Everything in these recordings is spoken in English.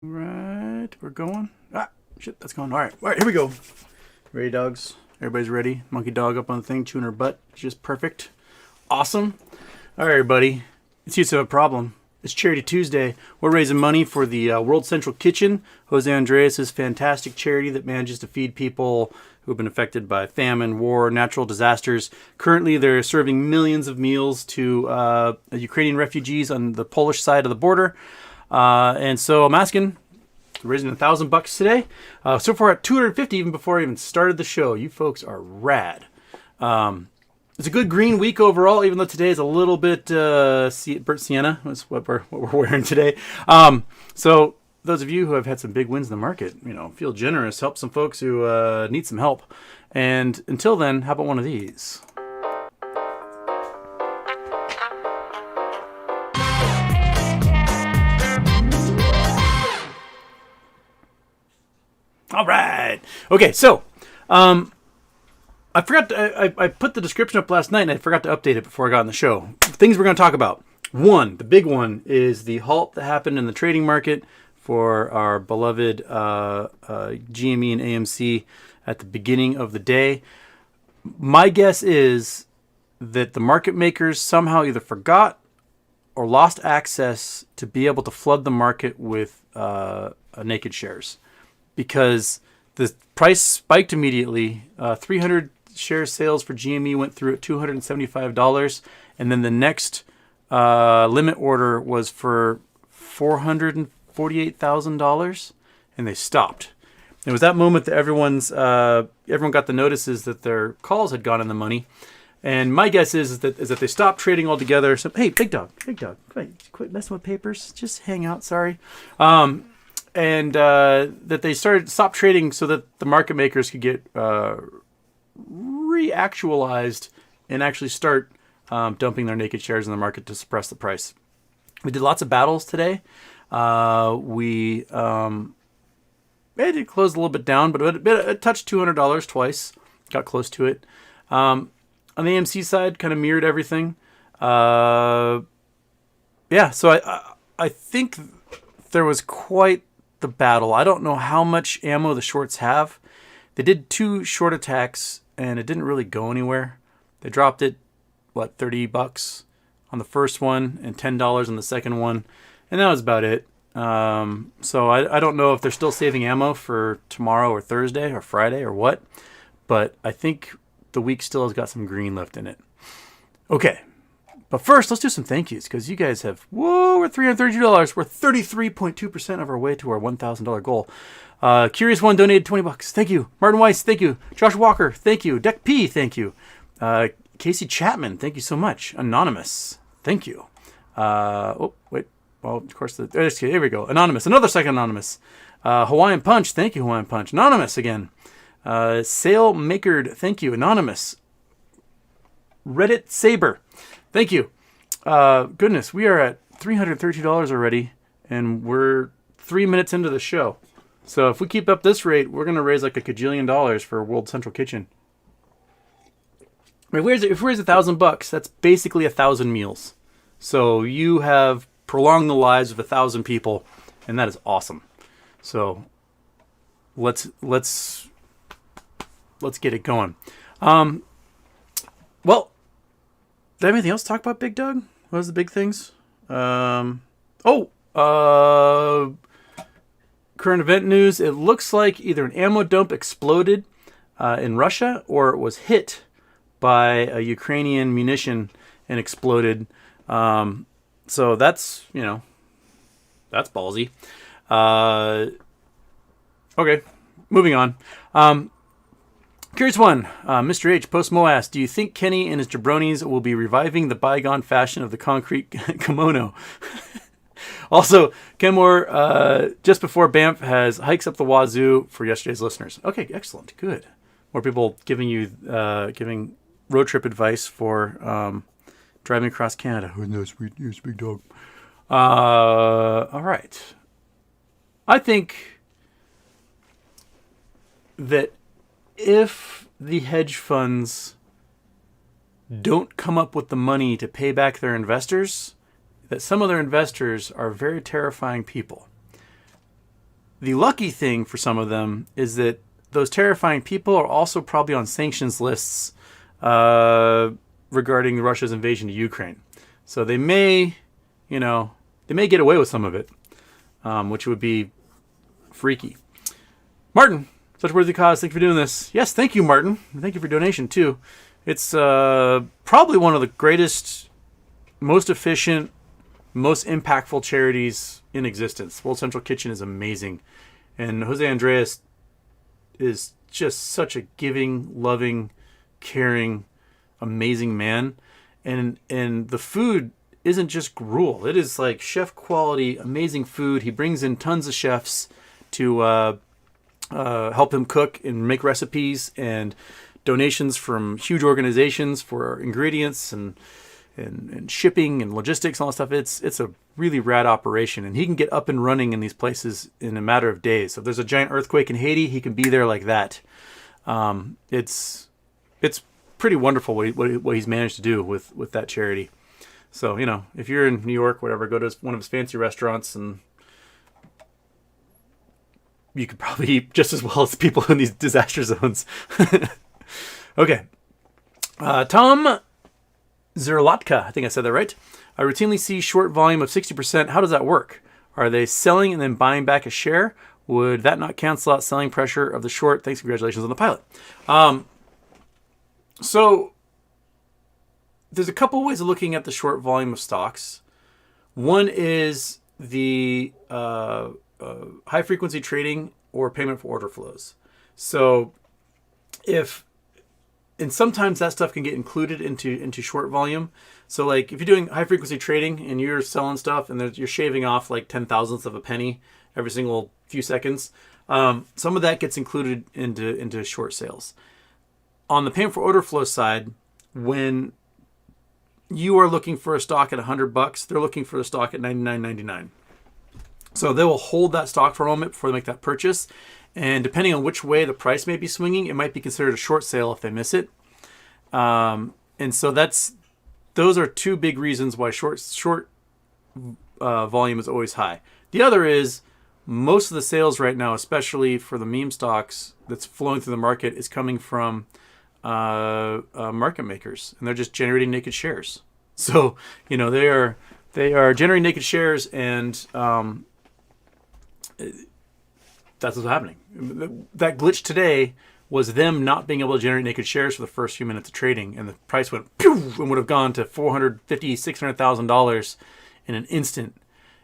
Right, we're going. Ah, shit, that's going. All right, here we go. Ready, dogs? Everybody's ready. Monkey dog up on the thing, chewing her butt. Just perfect. Awesome. All right, everybody. It seems to have a problem. It's Charity Tuesday. We're raising money for the World Central Kitchen, Jose Andreas' fantastic charity that manages to feed people who have been affected by famine, war, natural disasters. Currently, they're serving millions of meals to Ukrainian refugees on the Polish side of the border. And so I'm asking, raising $1,000 today. So far at 250 even before I even started the show. You folks are rad. It's a good green week overall, even though today is a little bit burnt sienna. That's what we're wearing today. So those of you who have had some big wins in the market, feel generous, help some folks who need some help. And until then, how about one of these? All right. Okay, so I forgot. I put the description up last night, and I forgot to update it before I got on the show. Things we're going to talk about. One, the big one, is the halt that happened in the trading market for our beloved GME and AMC at the beginning of the day. My guess is that the market makers somehow either forgot or lost access to be able to flood the market with naked shares, because the price spiked immediately. 300 share sales for GME went through at $275, and then the next limit order was for $448,000, and they stopped. It was that moment that everyone got the notices that their calls had gone in the money. And my guess is that they stopped trading altogether. So, hey, big dog, quit messing with papers. Just hang out. Sorry. And that they stopped trading so that the market makers could get reactualized and actually start dumping their naked shares in the market to suppress the price. We did lots of battles today. We it did close a little bit down, but it touched $200 twice. Got close to it. On the AMC side, kind of mirrored everything. So I think there was quite the battle. I don't know how much ammo the shorts have. They did 2 short attacks, and it didn't really go anywhere. They dropped it, $30 on the first one and $10 on the second one, and that was about it. So I don't know if they're still saving ammo for tomorrow or Thursday or Friday or what, but I think the week still has got some green left in it. Okay. But first, let's do some thank yous, because you guys have, we're $332. We're 33.2% of our way to our $1,000 goal. Curious One donated $20. Thank you. Martin Weiss, thank you. Josh Walker, thank you. Deck P, thank you. Casey Chapman, thank you so much. Anonymous, thank you. Well, of course, here we go. Anonymous, another second Anonymous. Hawaiian Punch, thank you, Hawaiian Punch. Anonymous again. Sale Makered, thank you. Anonymous. Reddit Saber, thank you. Goodness, we are at $330 already, and we're 3 minutes into the show. So if we keep up this rate, we're going to raise like $1 gajillion for World Central Kitchen. If we raise $1,000, that's basically 1,000 meals. So you have prolonged the lives of 1,000 people, and that is awesome. So let's get it going. Well, do I have anything else to talk about, Big Doug? What was the big things? Current event news. It looks like either an ammo dump exploded in Russia, or it was hit by a Ukrainian munition and exploded. So that's ballsy. Okay, moving on. Curious One, Mr. H, Post-MOASS, do you think Kenny and his jabronis will be reviving the bygone fashion of the concrete kimono? Also, Kenmore, just before Banff has hikes up the wazoo for yesterday's listeners. Okay, excellent, good. More people giving road trip advice for driving across Canada. Oh, no, sweet, big dog. All right. I think that if the hedge funds don't come up with the money to pay back their investors, that some of their investors are very terrifying people. the lucky thing for some of them is that those terrifying people are also probably on sanctions lists regarding Russia's invasion of Ukraine. So they may, they may get away with some of it, which would be freaky. Martin, such worthy cause. Thank you for doing this. Yes, thank you, Martin. Thank you for donation, too. It's probably one of the greatest, most efficient, most impactful charities in existence. World Central Kitchen is amazing. And Jose Andres is just such a giving, loving, caring, amazing man. And the food isn't just gruel. It is like chef quality, amazing food. He brings in tons of chefs to help him cook and make recipes, and donations from huge organizations for ingredients and shipping and logistics and all that stuff. It's a really rad operation, and he can get up and running in these places in a matter of days. So if there's a giant earthquake in Haiti, he can be there like that. It's pretty wonderful what he's managed to do with that charity. So, if you're in New York, whatever, go to one of his fancy restaurants, and you could probably eat just as well as people in these disaster zones. Okay. Tom Zerlatka, I think I said that right. I routinely see short volume of 60%. How does that work? Are they selling and then buying back a share? Would that not cancel out selling pressure of the short? Thanks. Congratulations on the pilot. So there's a couple ways of looking at the short volume of stocks. One is the high frequency trading or payment for order flows. So and sometimes that stuff can get included into short volume. So like if you're doing high frequency trading and you're selling stuff and you're shaving off like 10,000ths of a penny every single few seconds, some of that gets included into short sales. On the payment for order flow side, when you are looking for a stock at $100, they're looking for the stock at $99.99. So they will hold that stock for a moment before they make that purchase. And depending on which way the price may be swinging, it might be considered a short sale if they miss it. And so those are two big reasons why short volume is always high. The other is most of the sales right now, especially for the meme stocks that's flowing through the market, is coming from market makers, and they're just generating naked shares. So they are generating naked shares, and that's what's happening. That glitch today was them not being able to generate naked shares for the first few minutes of trading, and the price went pew and would have gone to $450,000-$600,000 in an instant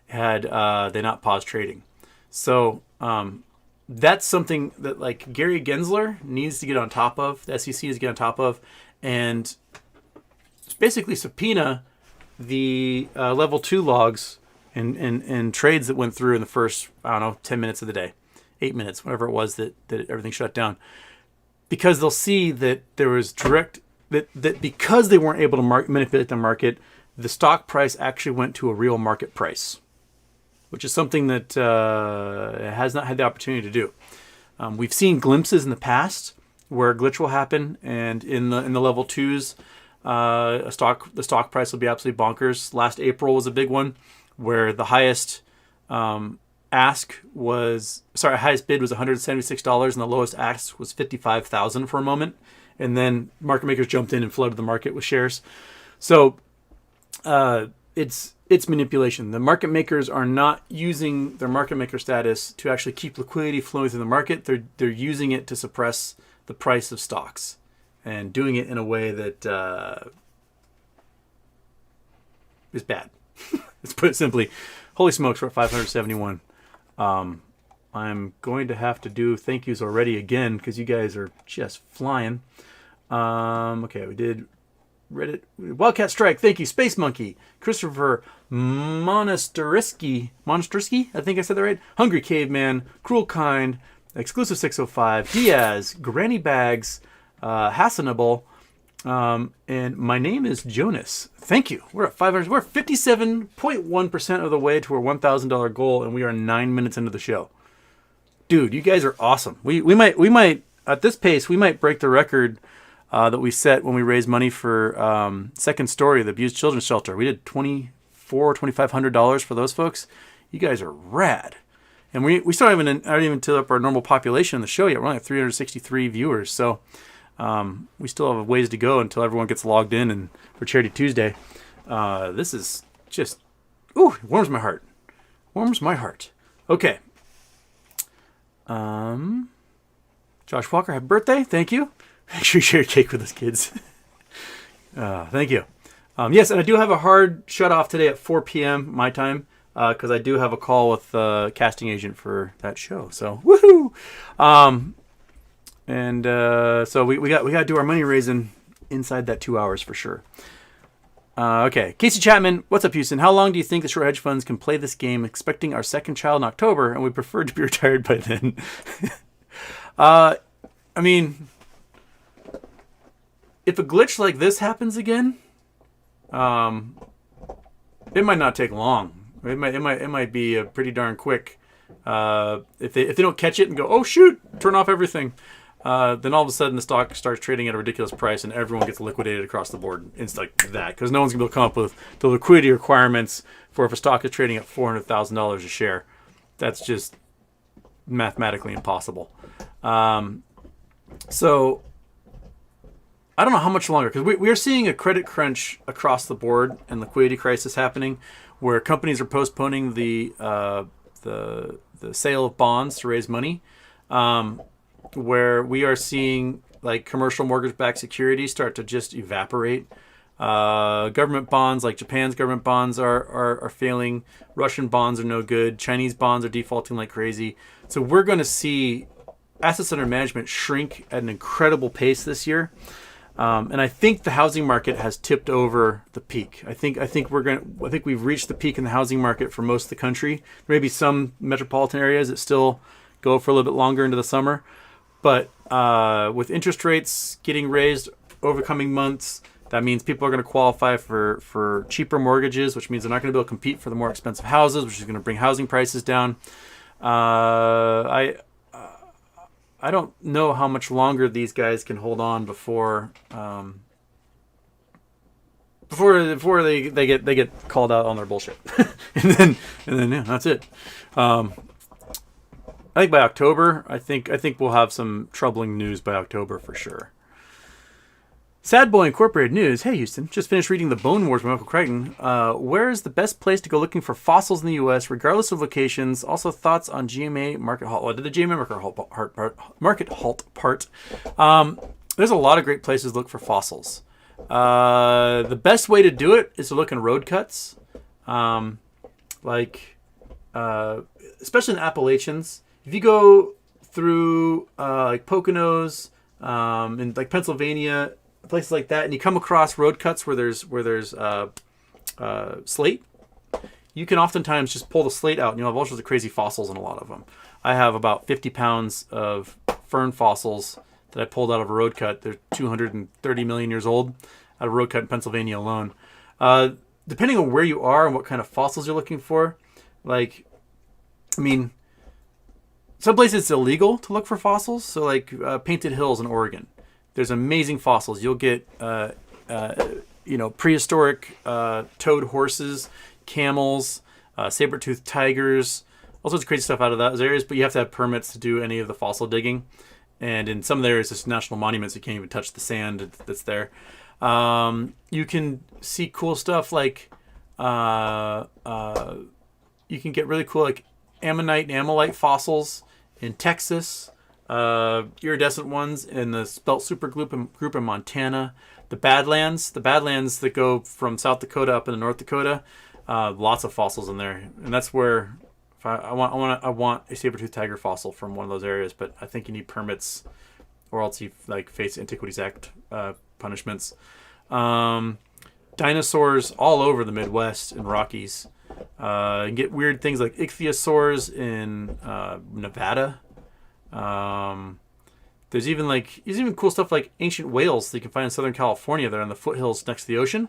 had they not paused trading. So that's something that like Gary Gensler needs to get on top of. The SEC needs to get on top of, and basically subpoena the level 2 logs and trades that went through in the first 10 minutes of the day, 8 minutes, whatever it was that everything shut down, because they'll see that there was that because they weren't able to manipulate the market, the stock price actually went to a real market price, which is something that has not had the opportunity to do. We've seen glimpses in the past where a glitch will happen, and in the level 2s, the stock price will be absolutely bonkers. Last April was a big one where the highest highest bid was $176, and the lowest ask was $55,000 for a moment, and then market makers jumped in and flooded the market with shares. So it's manipulation. The market makers are not using their market maker status to actually keep liquidity flowing through the market. They're using it to suppress the price of stocks, and doing it in a way that is bad. Let's put it simply. Holy smokes, we're at 571. I'm going to have to do thank yous already again because you guys are just flying. Okay, we did Reddit. Wildcat Strike, thank you. Space Monkey. Christopher Monasterisky, I think I said that right. Hungry Caveman. Cruel Kind. Exclusive 605. Diaz. Granny Bags. Hassanable. And my name is Jonas. Thank you. We're at 500. We're 57.1% of the way to our $1,000 goal, and we are 9 minutes into the show. Dude, you guys are awesome. We might at this pace we might break the record that we set when we raised money for Second Story, the abused children's shelter. We did $2,500 for those folks. You guys are rad. And we still haven't even till up our normal population in the show yet. We're only at 363 viewers, so we still have a ways to go until everyone gets logged in and for Charity Tuesday. This is just, ooh, it warms my heart. Warms my heart. Okay. Josh Walker, happy birthday. Thank you. Make sure you share your cake with us, kids. Thank you. Yes, and I do have a hard shut-off today at 4 p.m. my time because I do have a call with the casting agent for that show. So, woohoo! So we got to do our money raising inside that 2 hours for sure. Okay, Casey Chapman, what's up, Houston? How long do you think the short hedge funds can play this game, expecting our second child in October, and we prefer to be retired by then? I mean, if a glitch like this happens again, it might not take long. It might be a pretty darn quick. If they don't catch it and go, oh shoot, turn off everything, then all of a sudden the stock starts trading at a ridiculous price and everyone gets liquidated across the board. It's like that because no one's gonna be able to come up with the liquidity requirements for if a stock is trading at $400,000 a share. That's just mathematically impossible. So I don't know how much longer, because we are seeing a credit crunch across the board and liquidity crisis happening, where companies are postponing the sale of bonds to raise money, where we are seeing like commercial mortgage-backed securities start to just evaporate. Government bonds, like Japan's government bonds, are failing. Russian bonds are no good. Chinese bonds are defaulting like crazy. So we're going to see assets under management shrink at an incredible pace this year. And I think the housing market has tipped over the peak. I think we've reached the peak in the housing market for most of the country. There may be some metropolitan areas that still go for a little bit longer into the summer, but with interest rates getting raised over the coming months, that means people are going to qualify for cheaper mortgages, which means they're not going to be able to compete for the more expensive houses, which is going to bring housing prices down. I don't know how much longer these guys can hold on before they get called out on their bullshit, and then yeah, that's it. I think by October, I think we'll have some troubling news by October for sure. Sad Boy Incorporated news. Hey Houston, just finished reading The Bone Wars by Michael Crichton. Where is the best place to go looking for fossils in the U.S., regardless of locations? Also thoughts on GMA market halt. Well, I did the GMA market halt part. There's a lot of great places to look for fossils. The best way to do it is to look in road cuts, especially in the Appalachians. If you go through like Poconos, in like Pennsylvania, places like that, and you come across road cuts where there's slate, you can oftentimes just pull the slate out and you'll have all sorts of crazy fossils in a lot of them. I have about 50 pounds of fern fossils that I pulled out of a road cut. They're 230 million years old out of a road cut in Pennsylvania alone. Depending on where you are and what kind of fossils you're looking for, some places it's illegal to look for fossils. So like Painted Hills in Oregon, there's amazing fossils. You'll get prehistoric toed horses, camels, saber-toothed tigers, all sorts of crazy stuff out of those areas. But you have to have permits to do any of the fossil digging. And in some of the areas, there's national monuments. You can't even touch the sand that's there. You can see cool stuff like you can get really cool like ammonite and ammonite fossils in Texas. Iridescent ones in the Spelt Supergroup in Montana. The Badlands that go from South Dakota up into North Dakota, lots of fossils in there, and that's where I want a saber-toothed tiger fossil from one of those areas. But I think you need permits, or else you face Antiquities Act punishments. Dinosaurs all over the Midwest and Rockies. You can get weird things like ichthyosaurs in Nevada. There's even cool stuff like ancient whales that you can find in Southern California that are in the foothills next to the ocean.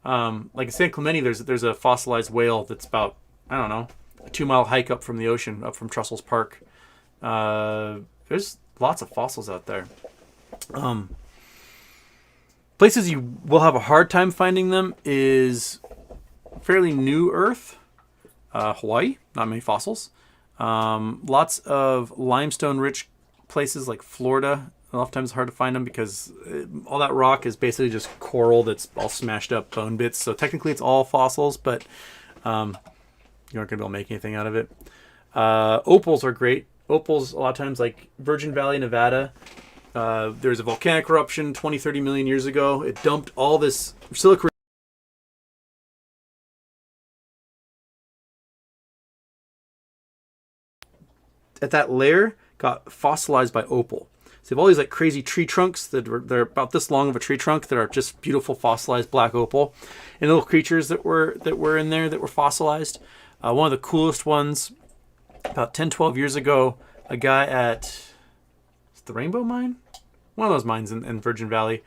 Like in San Clemente, there's a fossilized whale that's about, I don't know, a 2-mile hike up from the ocean, up from Trussell's Park. There's lots of fossils out there. Places you will have a hard time finding them is fairly new Earth. Hawaii, not many fossils. Lots of limestone-rich places like Florida. Oftentimes it's hard to find them because all that rock is basically just coral that's all smashed up bone bits. So technically it's all fossils, but you aren't going to be able to make anything out of it. Opals are great. Opals, a lot of times, like Virgin Valley, Nevada, there's a volcanic eruption 20, 30 million years ago. It dumped all this silica. At that layer got fossilized by opal. So you have all these like crazy tree trunks they're about this long of a tree trunk that are just beautiful fossilized black opal, and little creatures that were in there that were fossilized. One of the coolest ones, about 10, 12 years ago, a guy at the Rainbow Mine, one of those mines in Virgin Valley,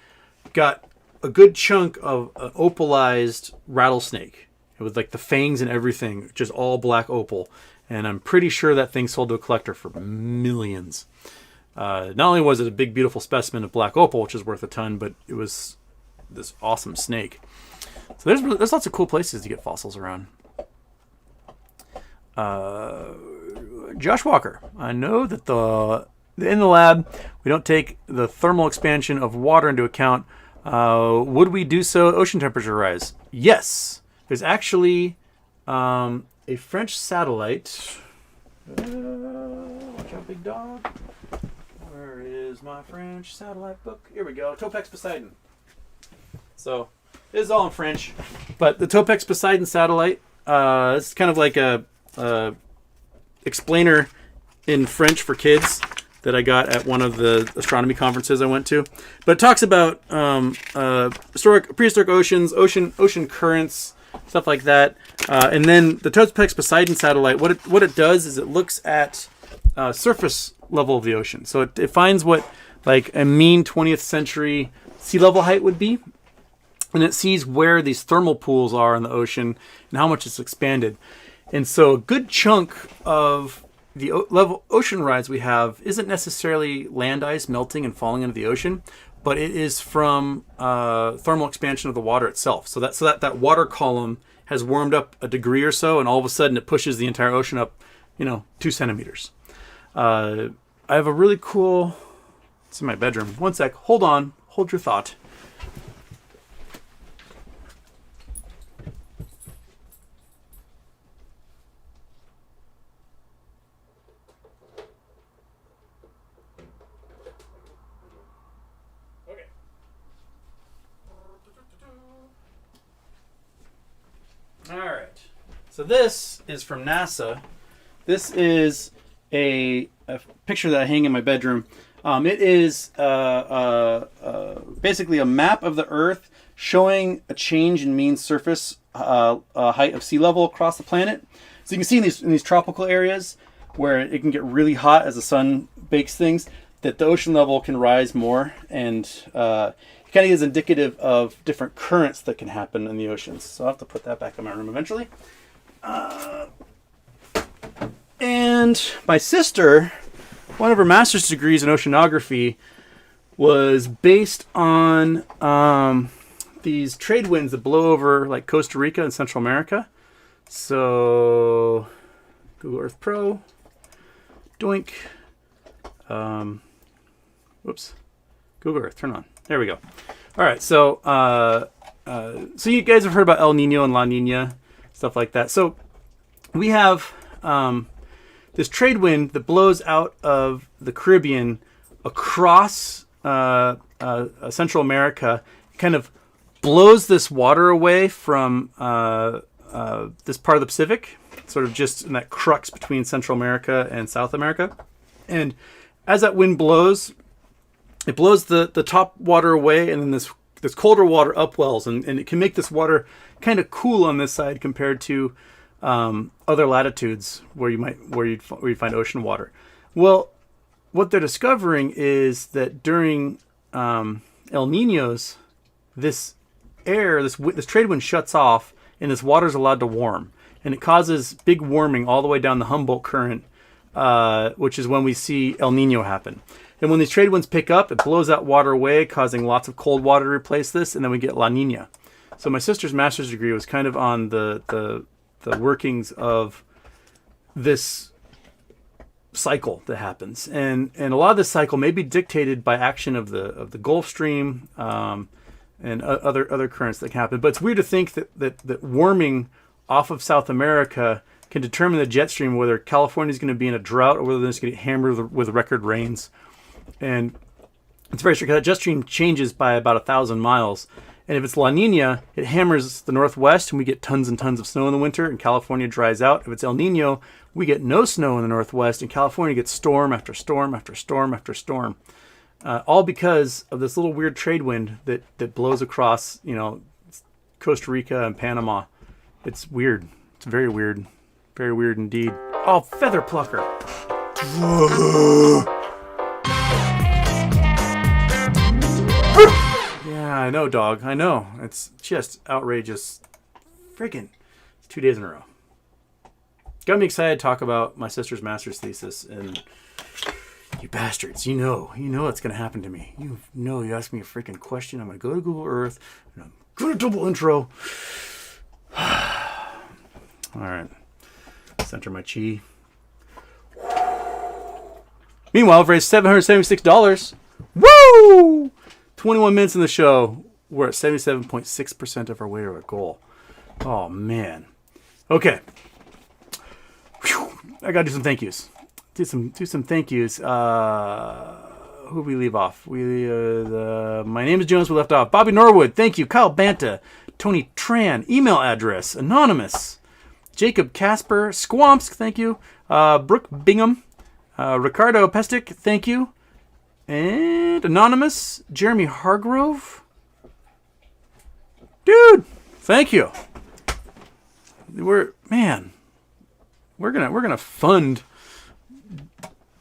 got a good chunk of an opalized rattlesnake with like the fangs and everything, just all black opal. And I'm pretty sure that thing sold to a collector for millions. Not only was it a big, beautiful specimen of black opal, which is worth a ton, but it was this awesome snake. So there's lots of cool places to get fossils around. Josh Walker, I know that in the lab we don't take the thermal expansion of water into account. Would we do so at ocean temperature rise? Yes. There's actually a French satellite. Watch out, big dog. Where is my French satellite book? Here we go. Topex Poseidon. So this is all in French, but the Topex Poseidon satellite. It's kind of like a explainer in French for kids that I got at one of the astronomy conferences I went to. But it talks about prehistoric oceans, ocean currents, stuff like that. And then the Topex Poseidon satellite, what it does is it looks at surface level of the ocean. So it finds what like a mean 20th century sea level height would be. And it sees where these thermal pools are in the ocean and how much it's expanded. And so a good chunk of the ocean rise we have isn't necessarily land ice melting and falling into the ocean, but it is from thermal expansion of the water itself. So that water column has warmed up a degree or so, and all of a sudden it pushes the entire ocean up, 2 centimeters. I have a really cool. It's in my bedroom. One sec. Hold on. Hold your thought. All right. So this is from NASA. This is a picture that I hang in my bedroom. It is basically a map of the Earth showing a change in mean surface height of sea level across the planet. So you can see in these tropical areas where it can get really hot as the sun bakes things, that the ocean level can rise more, and it kind of is indicative of different currents that can happen in the oceans. So I'll have to put that back in my room eventually. And my sister, one of her master's degrees in oceanography was based on these trade winds that blow over like Costa Rica and Central America. So Google Earth Pro, doink. Whoops, Google Earth, turn on. There we go. All right, so so you guys have heard about El Nino and La Nina, stuff like that. So we have this trade wind that blows out of the Caribbean across Central America, kind of blows this water away from this part of the Pacific, sort of just in that crux between Central America and South America. And as that wind blows, it blows the top water away, and then this colder water upwells, and it can make this water kind of cool on this side compared to other latitudes where you'd find ocean water. Well, what they're discovering is that during El Niños, this trade wind shuts off, and this water is allowed to warm, and it causes big warming all the way down the Humboldt Current, which is when we see El Nino happen. And when these trade winds pick up, it blows that water away, causing lots of cold water to replace this, and then we get La Nina. So my sister's master's degree was kind of on the workings of this cycle that happens, and a lot of this cycle may be dictated by action of the Gulf Stream and other currents that can happen. But it's weird to think that warming off of South America can determine the jet stream, whether California is going to be in a drought or whether it's going to get hammered with record rains. And it's very strange because that jet stream changes by about 1,000 miles. And if it's La Nina, it hammers the northwest and we get tons and tons of snow in the winter and California dries out. If it's El Nino, we get no snow in the northwest and California gets storm after storm after storm after storm. All because of this little weird trade wind that blows across, Costa Rica and Panama. It's weird. It's very weird. Very weird indeed. Oh, feather plucker. Yeah, I know, dog. I know. It's just outrageous. Friggin'. It's 2 days in a row. Got me excited to talk about my sister's master's thesis, and you bastards, you know what's going to happen to me. You ask me a freaking question, I'm going to go to Google Earth, and I'm going to double intro. All right. Center my chi. Meanwhile, I've raised $776. Woo! 21 minutes in the show. We're at 77.6% of our way to our goal. Oh, man. Okay. Whew. I got to do some thank yous. Do some thank yous. Who we leave off? My name is Jones. We left off. Bobby Norwood. Thank you. Kyle Banta. Tony Tran. Email address. Anonymous. Jacob Casper. Squamps. Thank you. Brooke Bingham. Ricardo Pestic. Thank you. And Anonymous. Jeremy Hargrove. Dude. Thank you. We're gonna fund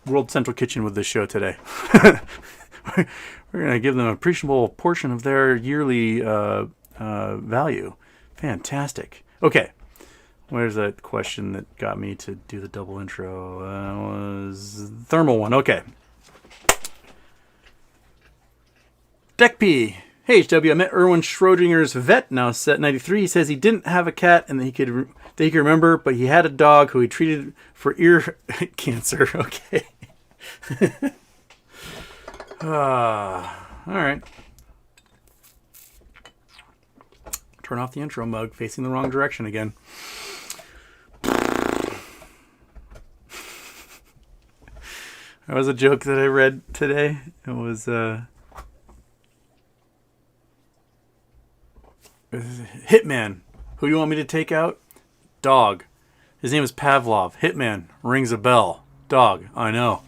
World Central Kitchen with this show today. We're gonna give them an appreciable portion of their yearly value. Fantastic. Okay, where's that question that got me to do the double intro? Was the thermal one. Okay. Deck P. Hey HW, I met Erwin Schrodinger's vet, now set 93. He says he didn't have a cat and that he could remember, but he had a dog who he treated for ear cancer. Okay. All right. Turn off the intro mug, facing the wrong direction again. That was a joke that I read today. It was Hitman. Who do you want me to take out? Dog. His name is Pavlov. Hitman. Rings a bell. Dog. I know.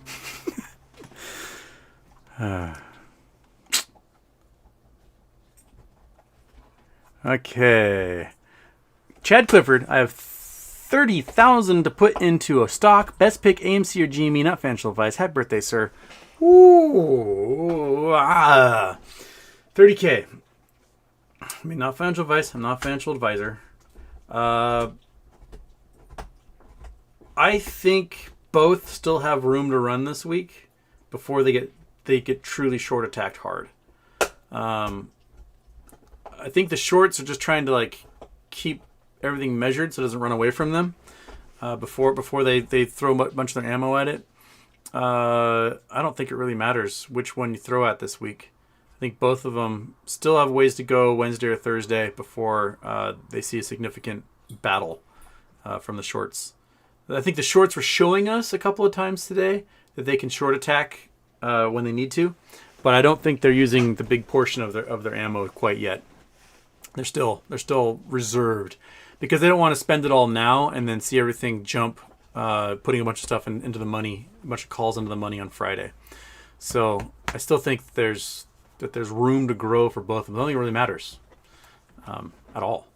Okay. Chad Clifford. I have $30,000 to put into a stock. Best pick AMC or GME. Not financial advice. Happy birthday, sir. Ooh. 30K. I mean, not financial advice. I'm not a financial advisor. I think both still have room to run this week before they get truly short attacked hard. I think the shorts are just trying to keep everything measured so it doesn't run away from them before they throw a bunch of their ammo at it. I don't think it really matters which one you throw at this week. I think both of them still have ways to go Wednesday or Thursday before they see a significant battle from the shorts. I think the shorts were showing us a couple of times today that they can short attack when they need to, but I don't think they're using the big portion of their ammo quite yet. They're still reserved because they don't want to spend it all now and then see everything jump, putting a bunch of stuff into the money, a bunch of calls into the money on Friday. So I still think there's room to grow for both of them. I don't think it really matters at all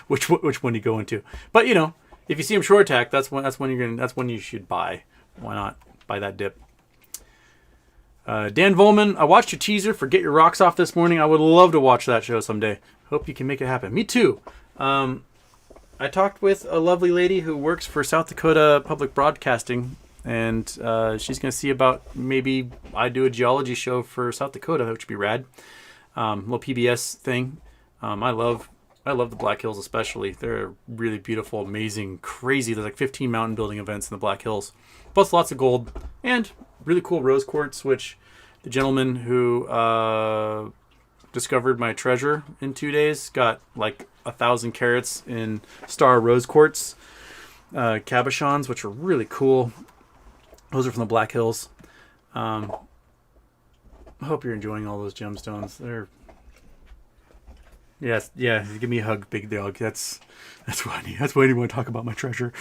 which one you go into. But if you see them short attack, that's when you should buy. Why not buy that dip? Dan Volman, I watched your teaser for Get Your Rocks Off this morning. I would love to watch that show someday. Hope you can make it happen. Me too. I talked with a lovely lady who works for South Dakota Public Broadcasting, and she's going to see about maybe I do a geology show for South Dakota, which would be rad. Little PBS thing. I love I love the Black Hills especially. They're really beautiful, amazing, crazy. There's like 15 mountain building events in the Black Hills. Plus lots of gold and really cool rose quartz, which the gentleman who discovered my treasure in 2 days got like 1,000 carats in star rose quartz cabochons, which are really cool. Those are from the Black Hills. I hope you're enjoying all those gemstones. They're yeah. Give me a hug, big dog. That's what I need. That's why I want to talk about my treasure.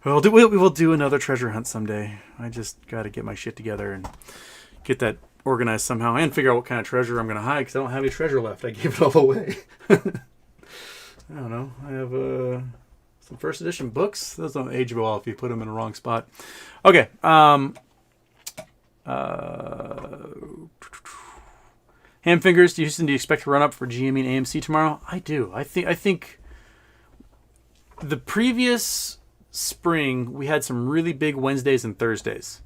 We will do another treasure hunt someday. I just got to get my shit together and get that organized somehow, and figure out what kind of treasure I'm going to hide, because I don't have any treasure left. I gave it all away. I don't know. I have some first edition books. Those don't age well if you put them in the wrong spot. Okay. Hamfingers, Houston, do you expect to run up for GME and AMC tomorrow? I do. I think the previous spring we had some really big Wednesdays and Thursdays.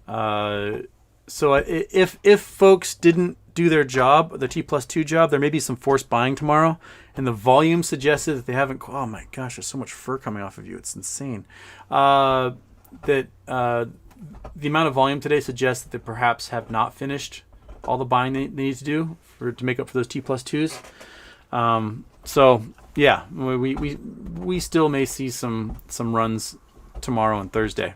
So if folks didn't do their job, the T+2 job, there may be some forced buying tomorrow, and the volume suggested that they haven't. Oh my gosh, there's so much fur coming off of you. It's insane. The amount of volume today suggests that they perhaps have not finished all the buying they need to do to make up for those T+2s. So yeah, we still may see some runs tomorrow and Thursday.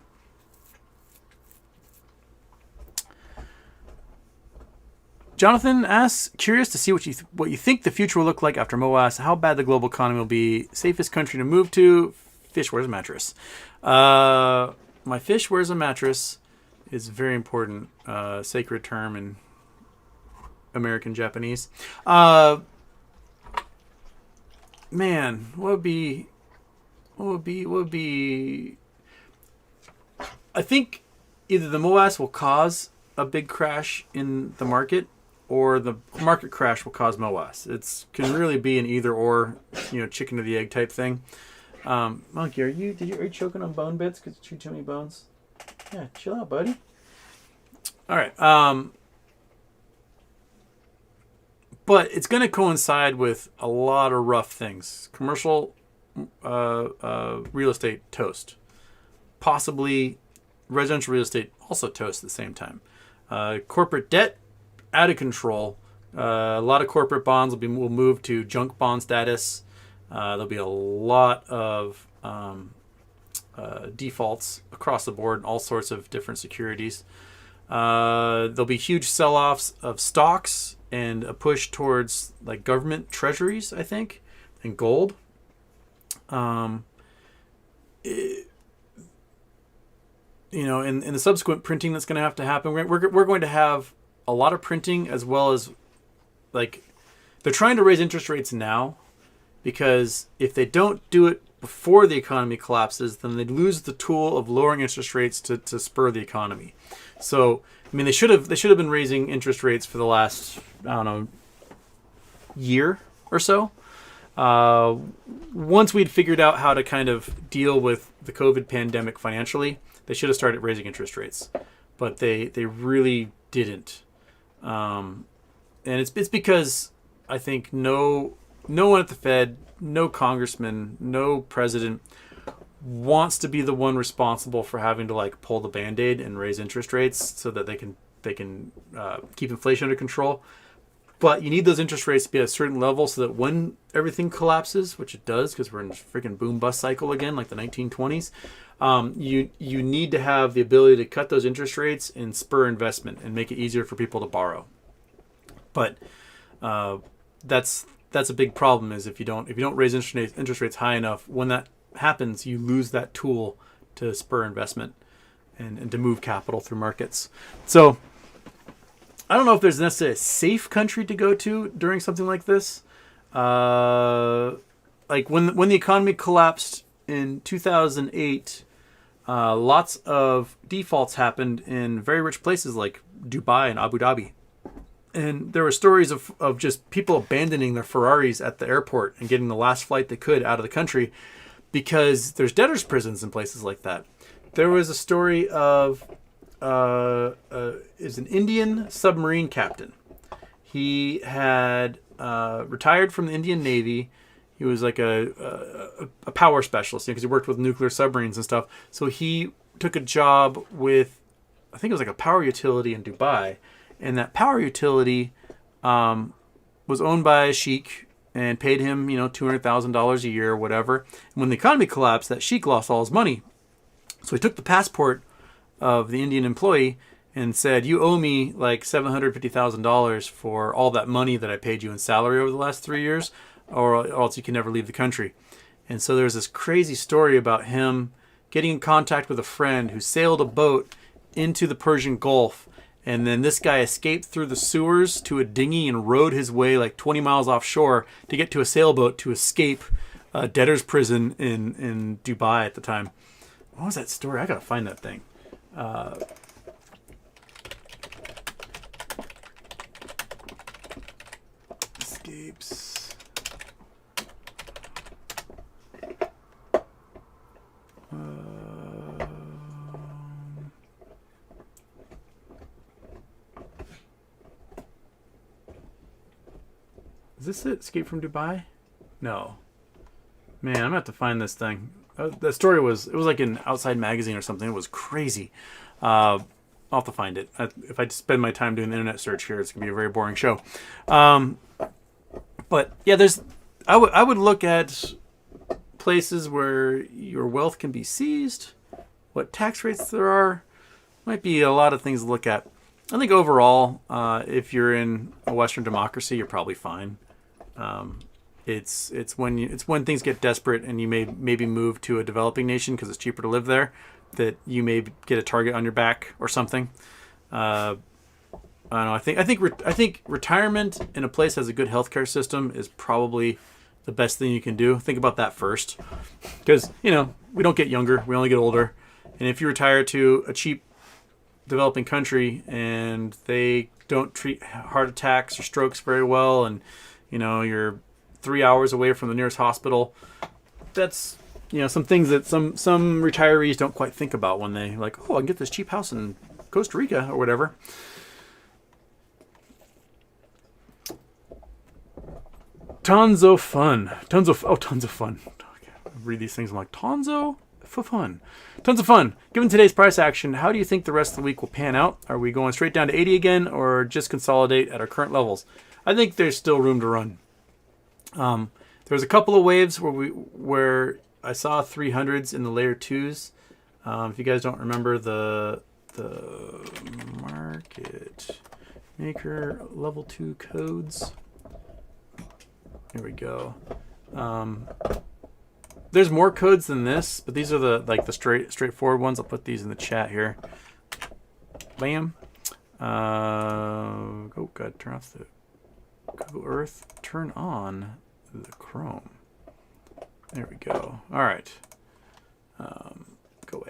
Jonathan asks, curious to see what you think the future will look like after MOASS, how bad the global economy will be, safest country to move to, fish wears a mattress. My fish wears a mattress is a very important sacred term in American Japanese. Man, what would be I think either the MOASS will cause a big crash in the market, or the market crash will cause MOASS. It can really be an either or, chicken or the egg type thing. Monkey, are you choking on bone bits because you chew too many bones? Yeah, chill out, buddy. All right. But it's going to coincide with a lot of rough things. Commercial real estate toast. Possibly residential real estate also toast at the same time. Corporate debt out of control. A lot of corporate bonds will move to junk bond status. There'll be a lot of defaults across the board in all sorts of different securities. There'll be huge sell-offs of stocks and a push towards like government treasuries, I think, and gold. In the subsequent printing that's going to have to happen, we're going to have a lot of printing, as well as like they're trying to raise interest rates now, because if they don't do it before the economy collapses, then they lose the tool of lowering interest rates to spur the economy. So, I mean, they should have been raising interest rates for the last, year or so. Once we'd figured out how to kind of deal with the COVID pandemic financially, they should have started raising interest rates, but they really didn't. And it's because I think no one at the Fed, no congressman, no president wants to be the one responsible for having to like pull the Band-Aid and raise interest rates so that they can keep inflation under control. But you need those interest rates to be at a certain level so that when everything collapses, which it does because we're in a freaking boom bust cycle again, like the 1920s, you need to have the ability to cut those interest rates and spur investment and make it easier for people to borrow. But that's a big problem, is if you don't raise interest rates high enough, when that happens, you lose that tool to spur investment and to move capital through markets. So I don't know if there's necessarily a safe country to go to during something like this. Like when the economy collapsed in 2008, lots of defaults happened in very rich places like Dubai and Abu Dhabi. And there were stories of just people abandoning their Ferraris at the airport and getting the last flight they could out of the country because there's debtors' prisons in places like that. There was a story of is an Indian submarine captain. He had retired from the Indian Navy. He was like a power specialist because he worked with nuclear submarines and stuff. So he took a job with, I think it was like a power utility in Dubai. And that power utility was owned by a sheik and paid him, $200,000 a year or whatever. And when the economy collapsed, that sheik lost all his money. So he took the passport of the Indian employee and said, you owe me like $750,000 for all that money that I paid you in salary over the last 3 years, or else you can never leave the country. And so there's this crazy story about him getting in contact with a friend who sailed a boat into the Persian Gulf. And then this guy escaped through the sewers to a dinghy and rowed his way like 20 miles offshore to get to a sailboat to escape a debtor's prison in Dubai at the time. What was that story? I gotta find that thing. Escapes. Is this it? Escape from Dubai? No. Man, I'm gonna have to find this thing. That story was like in Outside Magazine or something. It was crazy. I'll have to find it. If I spend my time doing the internet search here, it's gonna be a very boring show. But yeah, I would look at places where your wealth can be seized, what tax rates there are. Might be a lot of things to look at. I think overall, if you're in a Western democracy, you're probably fine. It's when things get desperate and you maybe move to a developing nation because it's cheaper to live there, that you may get a target on your back or something. I don't know. I think retirement in a place that has a good healthcare system is probably the best thing you can do. Think about that first, because we don't get younger, we only get older, and if you retire to a cheap developing country and they don't treat heart attacks or strokes very well, and you're 3 hours away from the nearest hospital, that's some things that some retirees don't quite think about when they like, I can get this cheap house in Costa Rica or whatever. Tons of fun. Tons of fun. I read these things, I'm like, Tonzo for fun. Tons of fun. Given today's price action, how do you think the rest of the week will pan out? Are we going straight down to 80 again, or just consolidate at our current levels? I think there's still room to run. There was a couple of waves where I saw 300s in the layer 2s. If you guys don't remember the market maker level 2 codes. Here we go. There's more codes than this, but these are the straightforward ones. I'll put these in the chat here. Bam. Oh god, turn off the Google Earth. Turn on the Chrome. There we go. All right. Go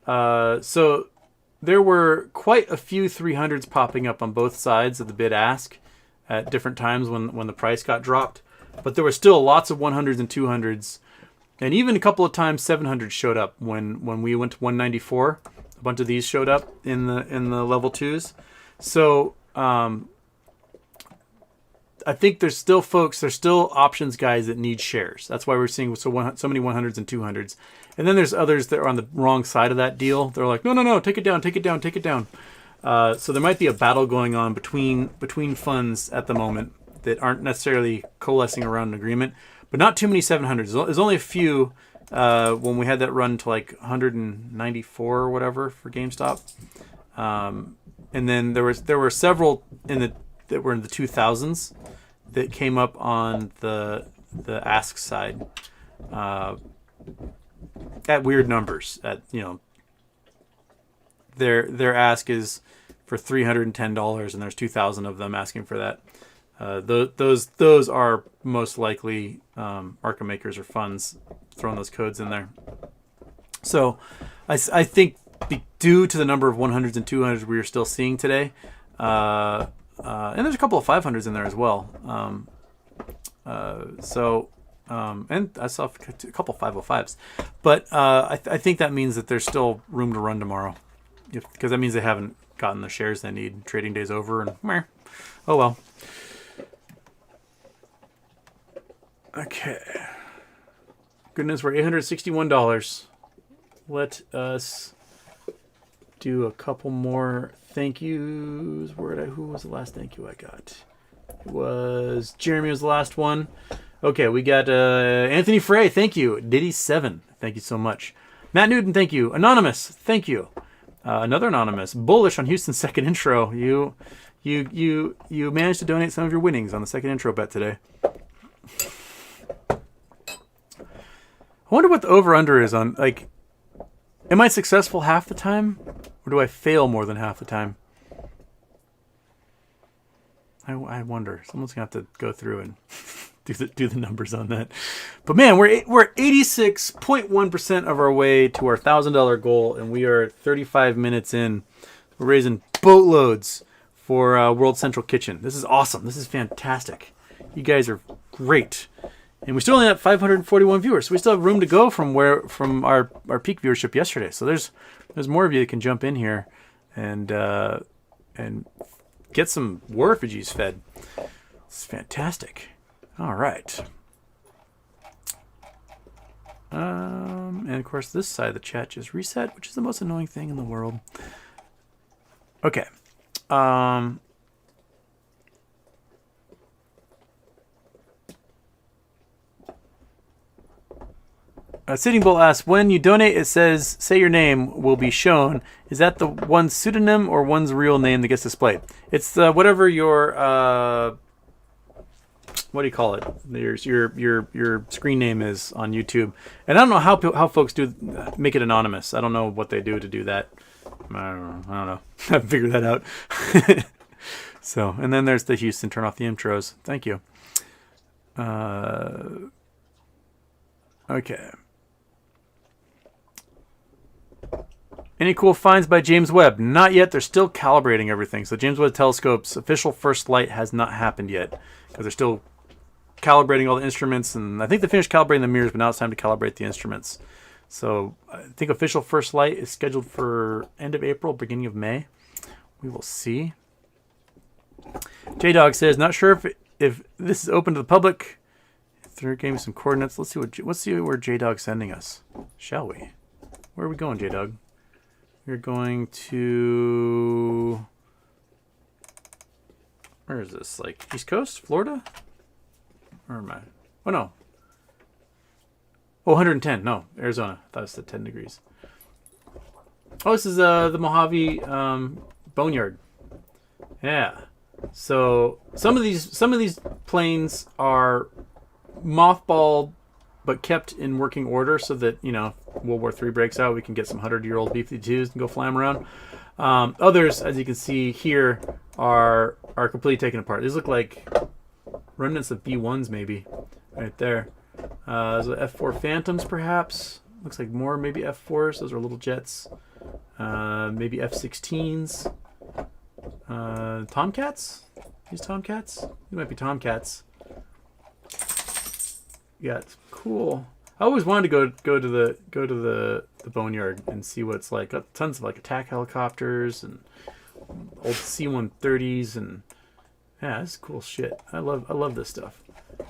away. So there were quite a few 300s popping up on both sides of the bid ask at different times when the price got dropped. But there were still lots of 100s and 200s. And even a couple of times 700s showed up when we went to 194. A bunch of these showed up in the level 2s. So I think there's still options guys that need shares. That's why we're seeing so many 100s and 200s. And then there's others that are on the wrong side of that deal. They're like, no, take it down. So there might be a battle going on between funds at the moment that aren't necessarily coalescing around an agreement, but not too many 700s. There's only a few when we had that run to like 194 or whatever for GameStop. And then there were several that were in the 2000s that came up on the ask side at weird numbers. Their ask is for $310, and there's 2,000 of them asking for that. Those are most likely market makers or funds throwing those codes in there. So I think due to the number of 100s and 200s we are still seeing today, and there's a couple of 500s in there as well. And I saw a couple of 505s. But I think that means that there's still room to run tomorrow, because that means they haven't gotten the shares they need. Trading day's over, and oh well. Okay. Goodness, we're $861. Let us do a couple more thank yous. Who was the last thank you I got? It was Jeremy was the last one. Okay, we got Anthony Frey, thank you. Diddy7, thank you so much. Matt Newton, thank you. Anonymous, thank you. Another Anonymous. Bullish on Houston's second intro. You managed to donate some of your winnings on the second intro bet today. I wonder what the over-under is on, like, am I successful half the time? Or do I fail more than half the time? I wonder. Someone's going to have to go through and do the numbers on that. But man, we're 86.1% of our way to our $1,000 goal, and we are 35 minutes in. We're raising boatloads for World Central Kitchen. This is awesome. This is fantastic. You guys are great. And we still only have 541 viewers, so we still have room to go from our peak viewership yesterday. So there's more of you that can jump in here and get some war refugees fed. It's fantastic. All right. And of course, this side of the chat just reset, which is the most annoying thing in the world. Okay. Sitting Bull asks, when you donate, it says, say your name will be shown. Is that the one's pseudonym or one's real name that gets displayed? It's whatever your, what do you call it? Your screen name is on YouTube. And I don't know how folks make it anonymous. I don't know what they do to do that. I don't know. I haven't figured that out. So, and then there's the Houston, turn off the intros. Thank you. Okay. Any cool finds by James Webb? Not yet. They're still calibrating everything. So James Webb Telescope's official first light has not happened yet because they're still calibrating all the instruments. And I think they finished calibrating the mirrors, but now it's time to calibrate the instruments. So I think official first light is scheduled for end of April, beginning of May. We will see. J-Dog says, not sure if this is open to the public. They gave me some coordinates. Let's see where J-Dog's sending us, shall we? Where are we going, J-Dog? We're going to... Where is this? Like East Coast? Florida? Where am I? Oh, no. Oh, 110. No, Arizona. I thought it said 10 degrees. Oh, this is the Mojave boneyard. Yeah. So some of these planes are mothballed but kept in working order so that, you know, World War III breaks out, we can get some 100-year-old B-52s and go fly them around. Others, as you can see here, are completely taken apart. These look like remnants of B-1s maybe, right there. So F-4 Phantoms perhaps. Looks like more maybe F-4s. Those are little jets. Maybe F-16s. Tomcats? These Tomcats? These might be Tomcats. Yeah, it's cool. I always wanted to go to the boneyard and see what it's like. Got tons of like attack helicopters and old C-130s and yeah, this is cool shit. I love this stuff.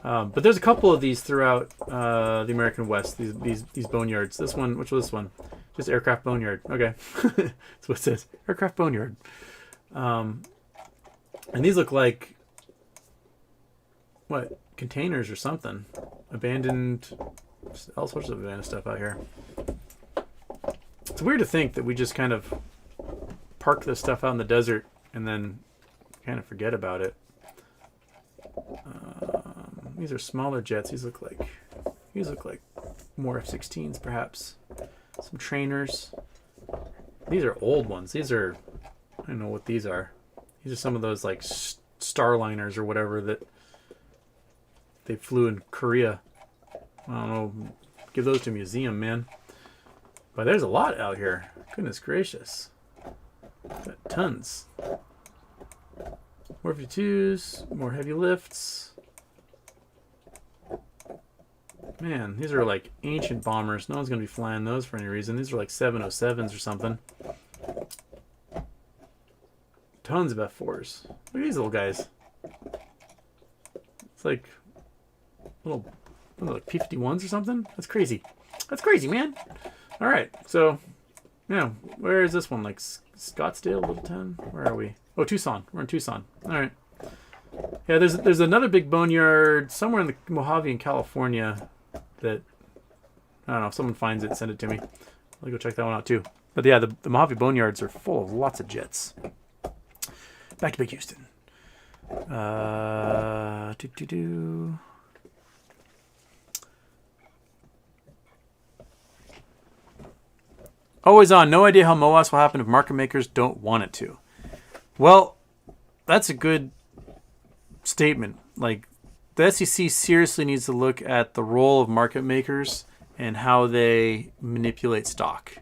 But there's a couple of these throughout the American West. These boneyards. This one, which was this one? Just aircraft boneyard. Okay, that's what it says. Aircraft boneyard. And these look like what? Containers or something. Abandoned, all sorts of abandoned stuff out here. It's weird to think that we just kind of park this stuff out in the desert and then kind of forget about it. These are smaller jets. These look like more F-16s perhaps. Some trainers. These are old ones. These are, I don't know what these are. These are some of those like Starliners or whatever that they flew in Korea. I don't know. Give those to a museum, man. But there's a lot out here. Goodness gracious. Got tons. More V2s, more heavy lifts. Man, these are like ancient bombers. No one's going to be flying those for any reason. These are like 707s or something. Tons of F4s. Look at these little guys. It's like little what are they, like P51s or something? That's crazy. That's crazy, man. All right, so yeah, where is this one? Like Scottsdale, Littleton? Where are we? Oh, Tucson. We're in Tucson. All right. Yeah, there's another big boneyard somewhere in the Mojave in California that, I don't know, if someone finds it, send it to me. I'll go check that one out too. But yeah, the Mojave boneyards are full of lots of jets. Back to Big Houston. Always on. No idea how MOASS will happen if market makers don't want it to. Well, that's a good statement. Like, the SEC seriously needs to look at the role of market makers and how they manipulate stock.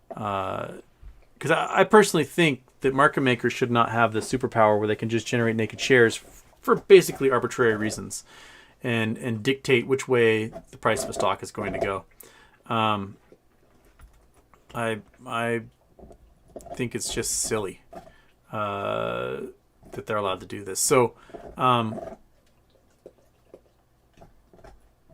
Because I personally think that market makers should not have the superpower where they can just generate naked shares for basically arbitrary reasons and dictate which way the price of a stock is going to go. I think it's just silly that they're allowed to do this. So,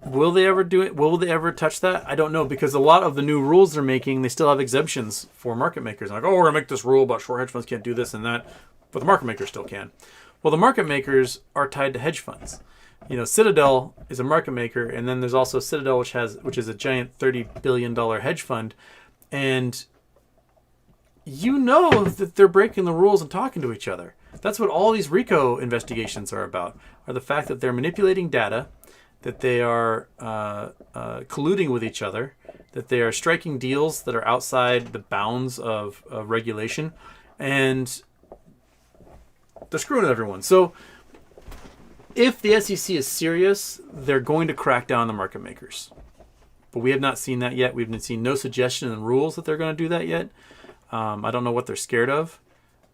will they ever do it? Will they ever touch that? I don't know, because a lot of the new rules they're making, they still have exemptions for market makers. Like, oh, we're going to make this rule about short hedge funds can't do this and that, but the market makers still can. Well, the market makers are tied to hedge funds. You know, Citadel is a market maker, and then there's also Citadel, which is a giant $30 billion hedge fund. And you know that they're breaking the rules and talking to each other. That's what all these RICO investigations are about, are the fact that they're manipulating data, that they are colluding with each other, that they are striking deals that are outside the bounds of regulation, and they're screwing everyone. So if the SEC is serious, they're going to crack down on the market makers. But we have not seen that yet. We've seen no suggestion in the rules that they're going to do that yet. I don't know what they're scared of.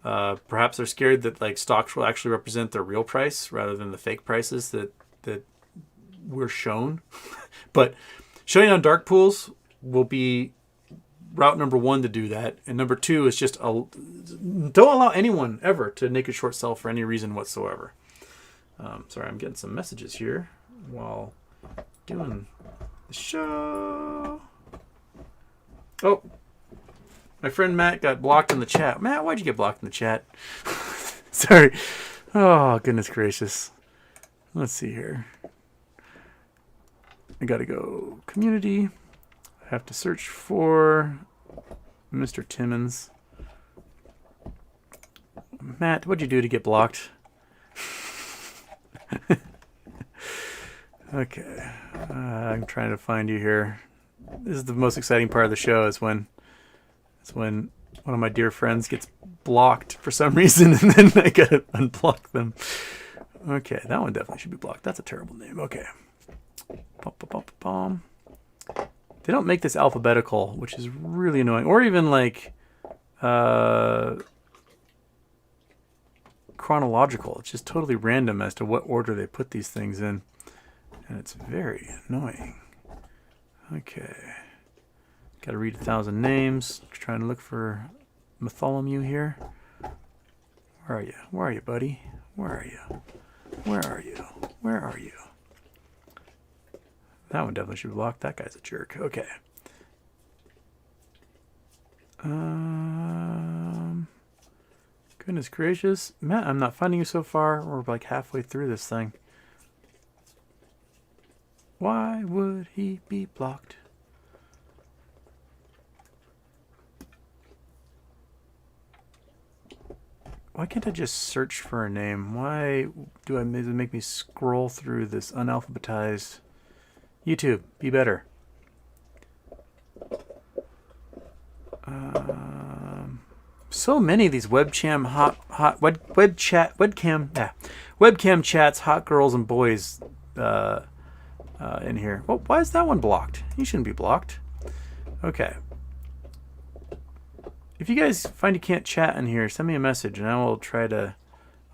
Perhaps they're scared that like stocks will actually represent their real price rather than the fake prices that we're shown. But shutting down dark pools will be route number one to do that. And number two is just don't allow anyone ever to naked short sell for any reason whatsoever. Sorry, I'm getting some messages here while doing the show. Oh, my friend Matt got blocked in the chat. Matt, why'd you get blocked in the chat? Sorry. Oh, goodness gracious. Let's see here. I gotta go community. I have to search for Mr. Timmons. Matt, what'd you do to get blocked? Okay. I'm trying to find you here. This is the most exciting part of the show, is when one of my dear friends gets blocked for some reason, and then I gotta unblock them. Okay, that one definitely should be blocked. That's a terrible name. Okay. They don't make this alphabetical, which is really annoying. Or even like chronological. It's just totally random as to what order they put these things in. And it's very annoying. Okay. Got to read 1,000 names. Trying to look for Bartholomew here. Where are you? Where are you, buddy? Where are you? Where are you? Where are you? That one definitely should be blocked. That guy's a jerk. Okay. Goodness gracious. Matt, I'm not finding you so far. We're like halfway through this thing. Why would he be blocked? Why can't I just search for a name? Why do I make me scroll through this unalphabetized... YouTube, be better. So many of these webcam chats, hot girls and boys in here. Well, why is that one blocked? You shouldn't be blocked. Okay. If you guys find you can't chat in here, send me a message and I will try to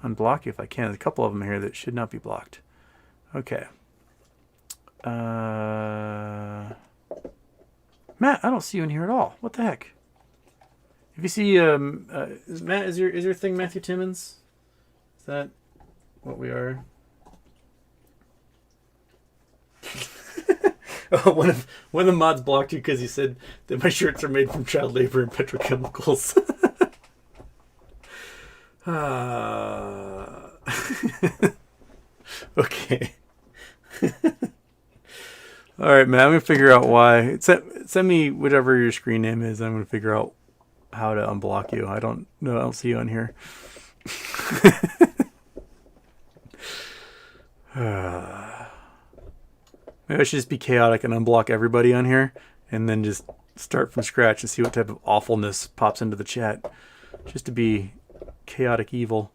unblock you if I can. There's a couple of them here that should not be blocked. Okay. Matt, I don't see you in here at all. What the heck? If you see, Matt, is your thing Matthew Timmons? Is that what we are? One of the mods blocked you because he said that my shirts are made from child labor and petrochemicals. Okay. All right, man. I'm gonna figure out why. Send me whatever your screen name is. I'm gonna figure out how to unblock you. I don't know. I don't see you on here. Maybe I should just be chaotic and unblock everybody on here, and then just start from scratch and see what type of awfulness pops into the chat, just to be chaotic evil.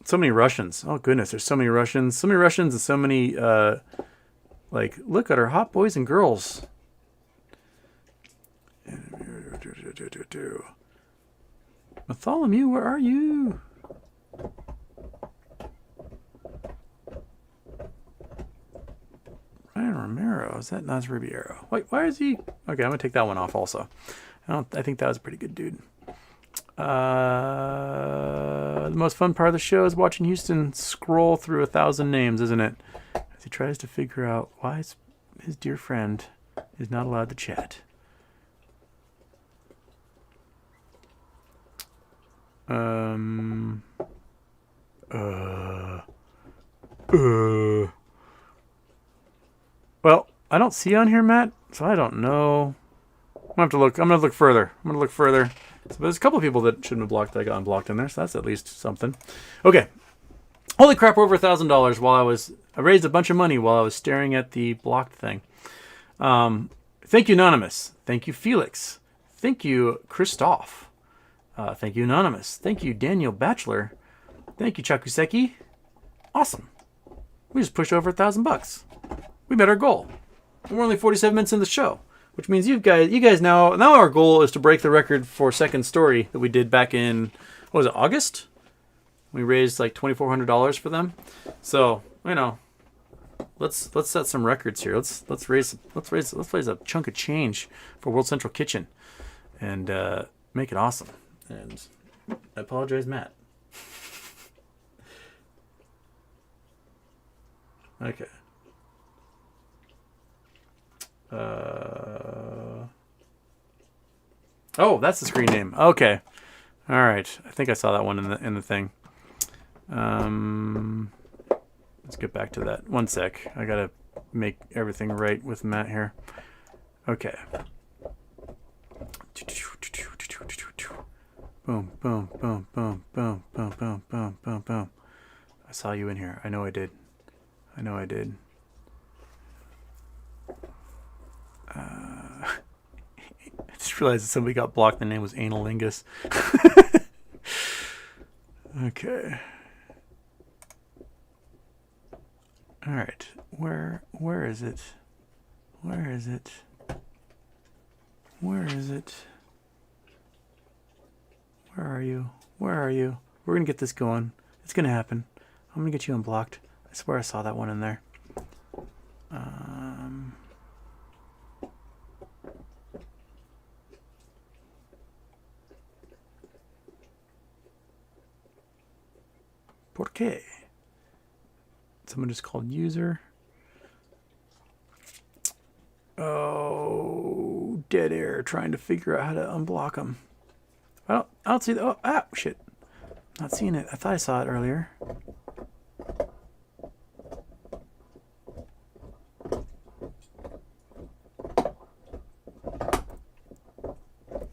So many Russians. Oh goodness, there's so many Russians. So many Russians and so many like, look at our hot boys and girls. Bartholomew, where are you? Ryan Romero, is that Naz Ribeiro? Wait, why is he? Okay, I'm gonna take that one off also. I think that was a pretty good dude. The most fun part of the show is watching Houston scroll through 1,000 names, isn't it? As he tries to figure out why his dear friend is not allowed to chat. Well, I don't see on here, Matt, so I don't know. I'm gonna look further. So there's a couple of people that shouldn't have blocked that I got unblocked in there, so that's at least something. Okay. Holy crap, over $1,000 while I raised a bunch of money while I was staring at the blocked thing. Thank you, Anonymous. Thank you, Felix. Thank you, Christoph. Thank you, Anonymous. Thank you, Daniel Batchelor. Thank you, Chakuseki. Awesome. We just pushed over $1,000. We met our goal. And we're only 47 minutes in the show, which means you guys now our goal is to break the record for Second Story that we did back in, what was it, August? We raised like $2,400 for them. So, let's set some records here. Let's raise a chunk of change for World Central Kitchen and make it awesome. And I apologize, Matt. Okay. Oh, that's the screen name. Okay. All right. I think I saw that one in the thing. Let's get back to that. One sec. I gotta make everything right with Matt here. Okay. Boom, boom, boom, boom, boom, boom, boom, boom, boom, boom. I saw you in here. I know I did. I just realized that somebody got blocked. The name was Analingus. Okay. All right. Where is it? Where is it? Where is it? Where are you? Where are you? We're gonna get this going. It's gonna happen. I'm gonna get you unblocked. I swear I saw that one in there. ¿Por qué? Someone just called user. Oh, dead air, trying to figure out how to unblock them. I don't see the, shit. Not seeing it. I thought I saw it earlier.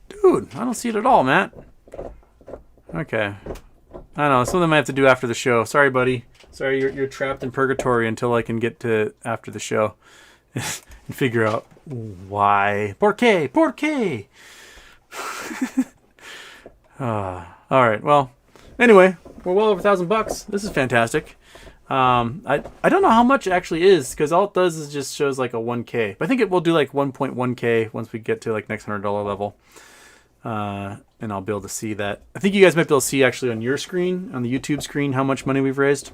Dude, I don't see it at all, Matt. Okay. I don't know. Something I might have to do after the show. Sorry, buddy. Sorry, you're trapped in purgatory until I can get to after the show and figure out why. ¿Por qué? ¿Por qué? All right. Well, anyway, we're well over $1,000. This is fantastic. I don't know how much it actually is because all it does is just shows like a 1K. But I think it will do like 1.1K once we get to like next $100 level. And I'll be able to see that. I think you guys might be able to see actually on your screen, on the YouTube screen, how much money we've raised.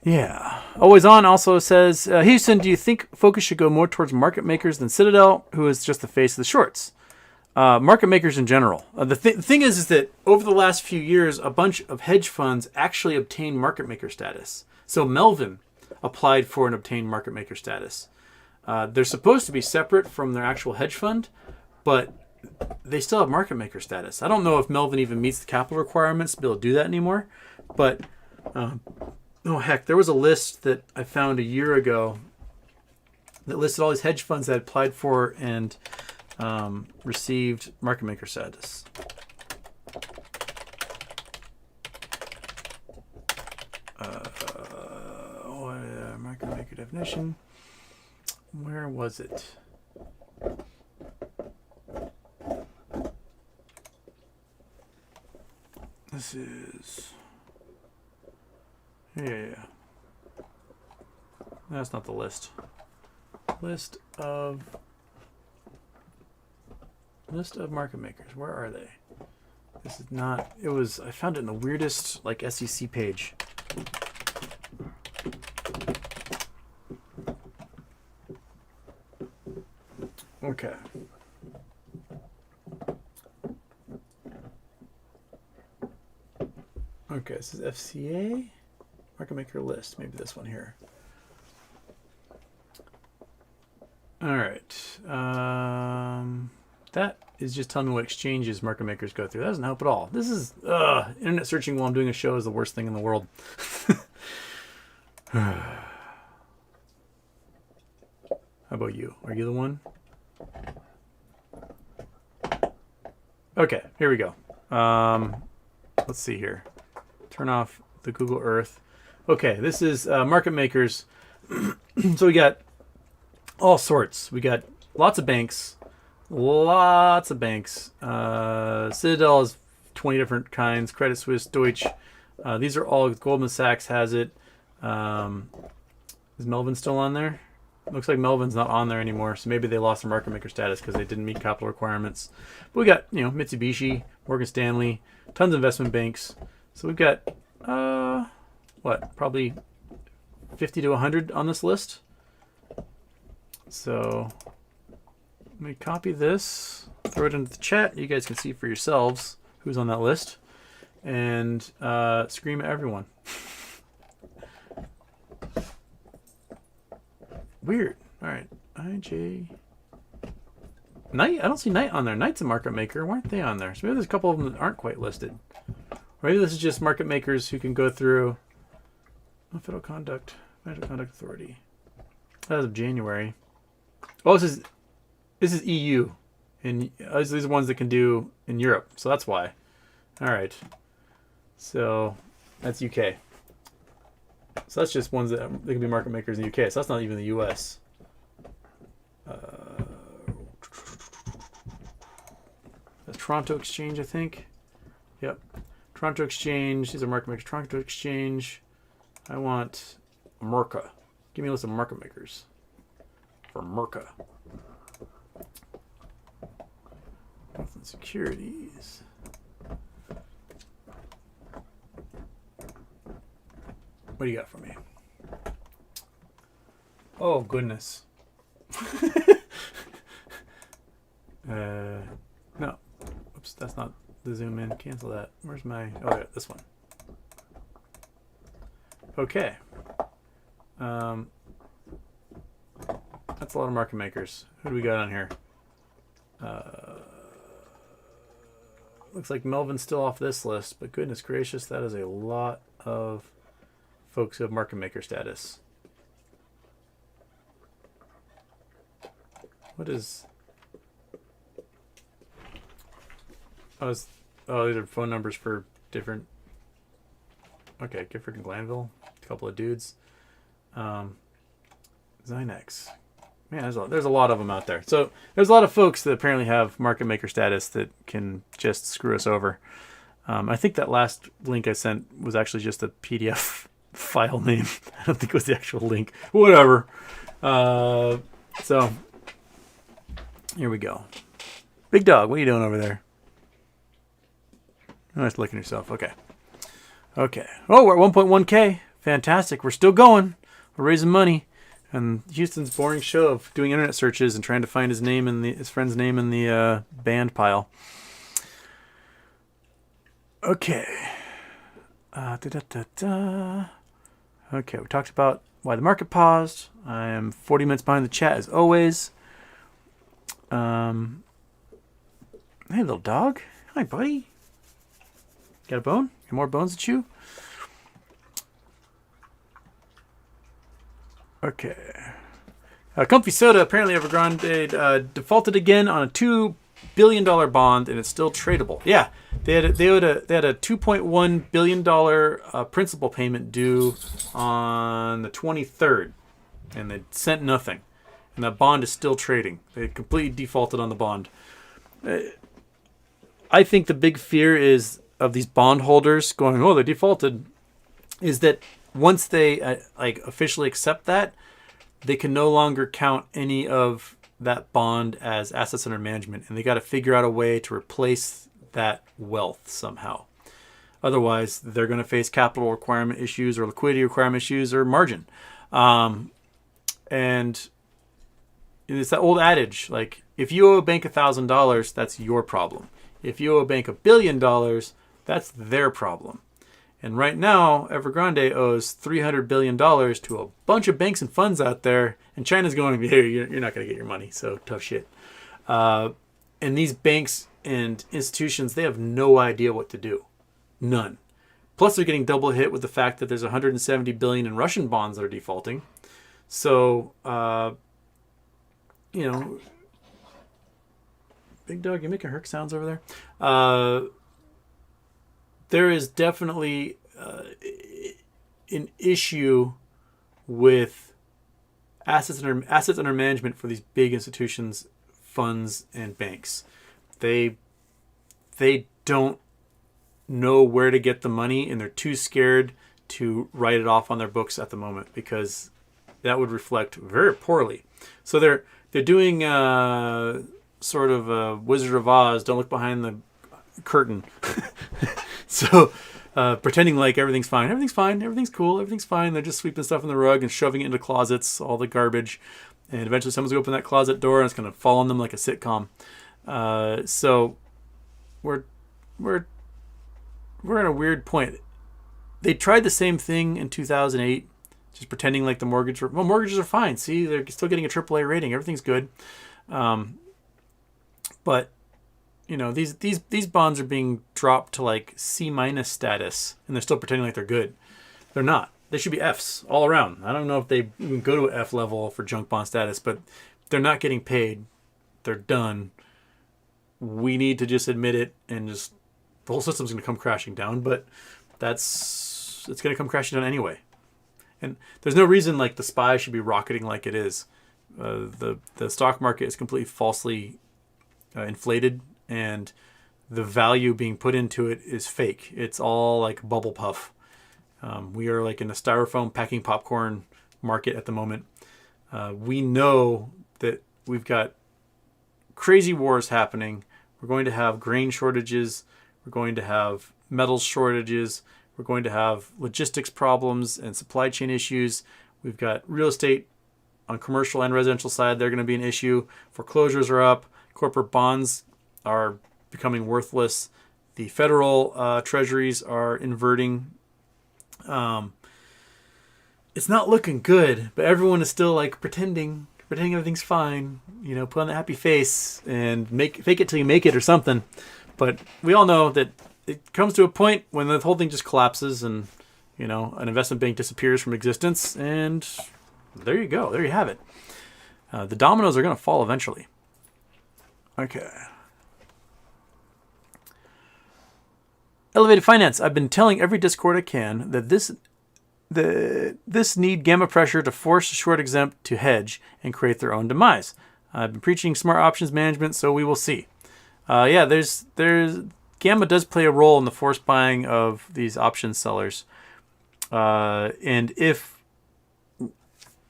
Yeah. Always On also says, Houston, do you think focus should go more towards market makers than Citadel, who is just the face of the shorts? Market makers in general. The thing is that over the last few years, a bunch of hedge funds actually obtained market maker status. So Melvin applied for and obtained market maker status. They're supposed to be separate from their actual hedge fund, but they still have market maker status. I don't know if Melvin even meets the capital requirements to be able to do that anymore. But, oh heck, there was a list that I found a year ago that listed all these hedge funds that applied for and received market maker status. Market maker definition. Where was it? This is... Yeah. That's not the list. List of market makers. Where are they? This is not... It was... I found it in the weirdest, like, SEC page. Okay. Okay, this is FCA. Market maker list. Maybe this one here. All right. That is just telling me what exchanges market makers go through. That doesn't help at all. This is internet searching while I'm doing a show is the worst thing in the world. How about you? Are you the one? Okay, here we go. Let's see here. Turn off the Google Earth. Okay, this is market makers. So we got all sorts. We got lots of banks. Citadel is 20 different kinds. Credit Suisse, Deutsche. These are all, Goldman Sachs has it. Is Melvin still on there? Looks like Melvin's not on there anymore, so maybe they lost their market maker status because they didn't meet capital requirements. But we got, Mitsubishi, Morgan Stanley, tons of investment banks. So we've got, probably 50 to 100 on this list. So let me copy this, throw it into the chat. You guys can see for yourselves who's on that list, and scream at everyone. Weird. All right. IJ. Knight? I don't see Knight on there. Knight's a market maker. Why aren't they on there? So maybe there's a couple of them that aren't quite listed. Or maybe this is just market makers who can go through Federal Conduct Authority. As of January. Oh, this is EU. And these are ones that can do in Europe. So that's why. All right. So that's UK. So that's just ones that they can be market makers in the UK. So that's not even the US. The Toronto Exchange, I think. Yep. Toronto Exchange. These are market makers. Toronto Exchange. I want Merca. Give me a list of market makers for Merca. Health and Securities. What do you got for me? Oh, goodness. No. Oops, that's not the zoom in. Cancel that. Where's my... Oh, yeah, this one. Okay. That's a lot of market makers. Who do we got on here? Looks like Melvin's still off this list, but goodness gracious, that is a lot of folks who have market maker status. What is... Oh, these are phone numbers for different... Okay, Gifford and Glanville. A couple of dudes. Zynex. Man, there's a lot of them out there. So there's a lot of folks that apparently have market maker status that can just screw us over. I think that last link I sent was actually just a PDF file name. I don't think it was the actual link. Whatever. So here we go. Big dog, what are you doing over there? Nice looking at yourself. Okay. Oh, we're at 1.1K. Fantastic. We're still going. We're raising money. And Houston's boring show of doing internet searches and trying to find his friend's name in the banned pile. Okay. Okay, we talked about why the market paused. I am 40 minutes behind the chat as always. Hey, little dog. Hi, buddy. Got a bone? Got more bones to chew? Okay. Comfy Soda, apparently Evergrande defaulted again on a $2 billion bond, and it's still tradable. Yeah, they had a $2.1 billion principal payment due on the 23rd, and they sent nothing. And that bond is still trading. They completely defaulted on the bond. I think the big fear is of these bondholders going, oh, they defaulted, is that once they officially accept that, they can no longer count any of that bond as assets under management, and they got to figure out a way to replace that wealth somehow. Otherwise, they're going to face capital requirement issues or liquidity requirement issues or margin. And it's that old adage, like, if you owe a bank $1,000, that's your problem. If you owe a bank $1 billion, that's their problem. And right now, Evergrande owes $300 billion to a bunch of banks and funds out there, and China's going, hey, you're not going to get your money, so tough shit. And these banks and institutions, they have no idea what to do. None. Plus, they're getting double hit with the fact that there's $170 billion in Russian bonds that are defaulting. So, big dog, you're making herc sounds over there. There is definitely an issue with assets under management for these big institutions, funds, and banks. They don't know where to get the money, and they're too scared to write it off on their books at the moment because that would reflect very poorly. So they're doing sort of a Wizard of Oz, don't look behind the curtain. So pretending like everything's fine. Everything's fine. Everything's cool. Everything's fine. They're just sweeping stuff in the rug and shoving it into closets, all the garbage. And eventually someone's going to open that closet door and it's going to fall on them like a sitcom. So we're in a weird point. They tried the same thing in 2008, just pretending like the mortgages are fine. See, they're still getting a AAA rating. Everything's good. But these bonds are being dropped to like C- status, and they're still pretending like they're good. They're not. They should be Fs all around. I don't know if they even go to an F level for junk bond status, but they're not getting paid. They're done. We need to just admit it, and just the whole system's going to come crashing down. But it's going to come crashing down anyway. And there's no reason like the SPY should be rocketing like it is. The stock market is completely falsely inflated, and the value being put into it is fake. It's all like bubble puff. We are like in a styrofoam packing popcorn market at the moment. We know that we've got crazy wars happening. We're going to have grain shortages. We're going to have metals shortages. We're going to have logistics problems and supply chain issues. We've got real estate on commercial and residential side. They're going to be an issue. Foreclosures are up. Corporate bonds are becoming worthless. The federal treasuries are inverting. It's not looking good, but everyone is still like pretending everything's fine. Put on the happy face and fake it till you make it or something. But we all know that it comes to a point when the whole thing just collapses and an investment bank disappears from existence, and there you go. There you have it. The dominoes are going to fall eventually. Okay. Elevated finance. I've been telling every Discord I can that this need gamma pressure to force a short exempt to hedge and create their own demise. I've been preaching smart options management, so we will see. There's gamma does play a role in the forced buying of these option sellers. And if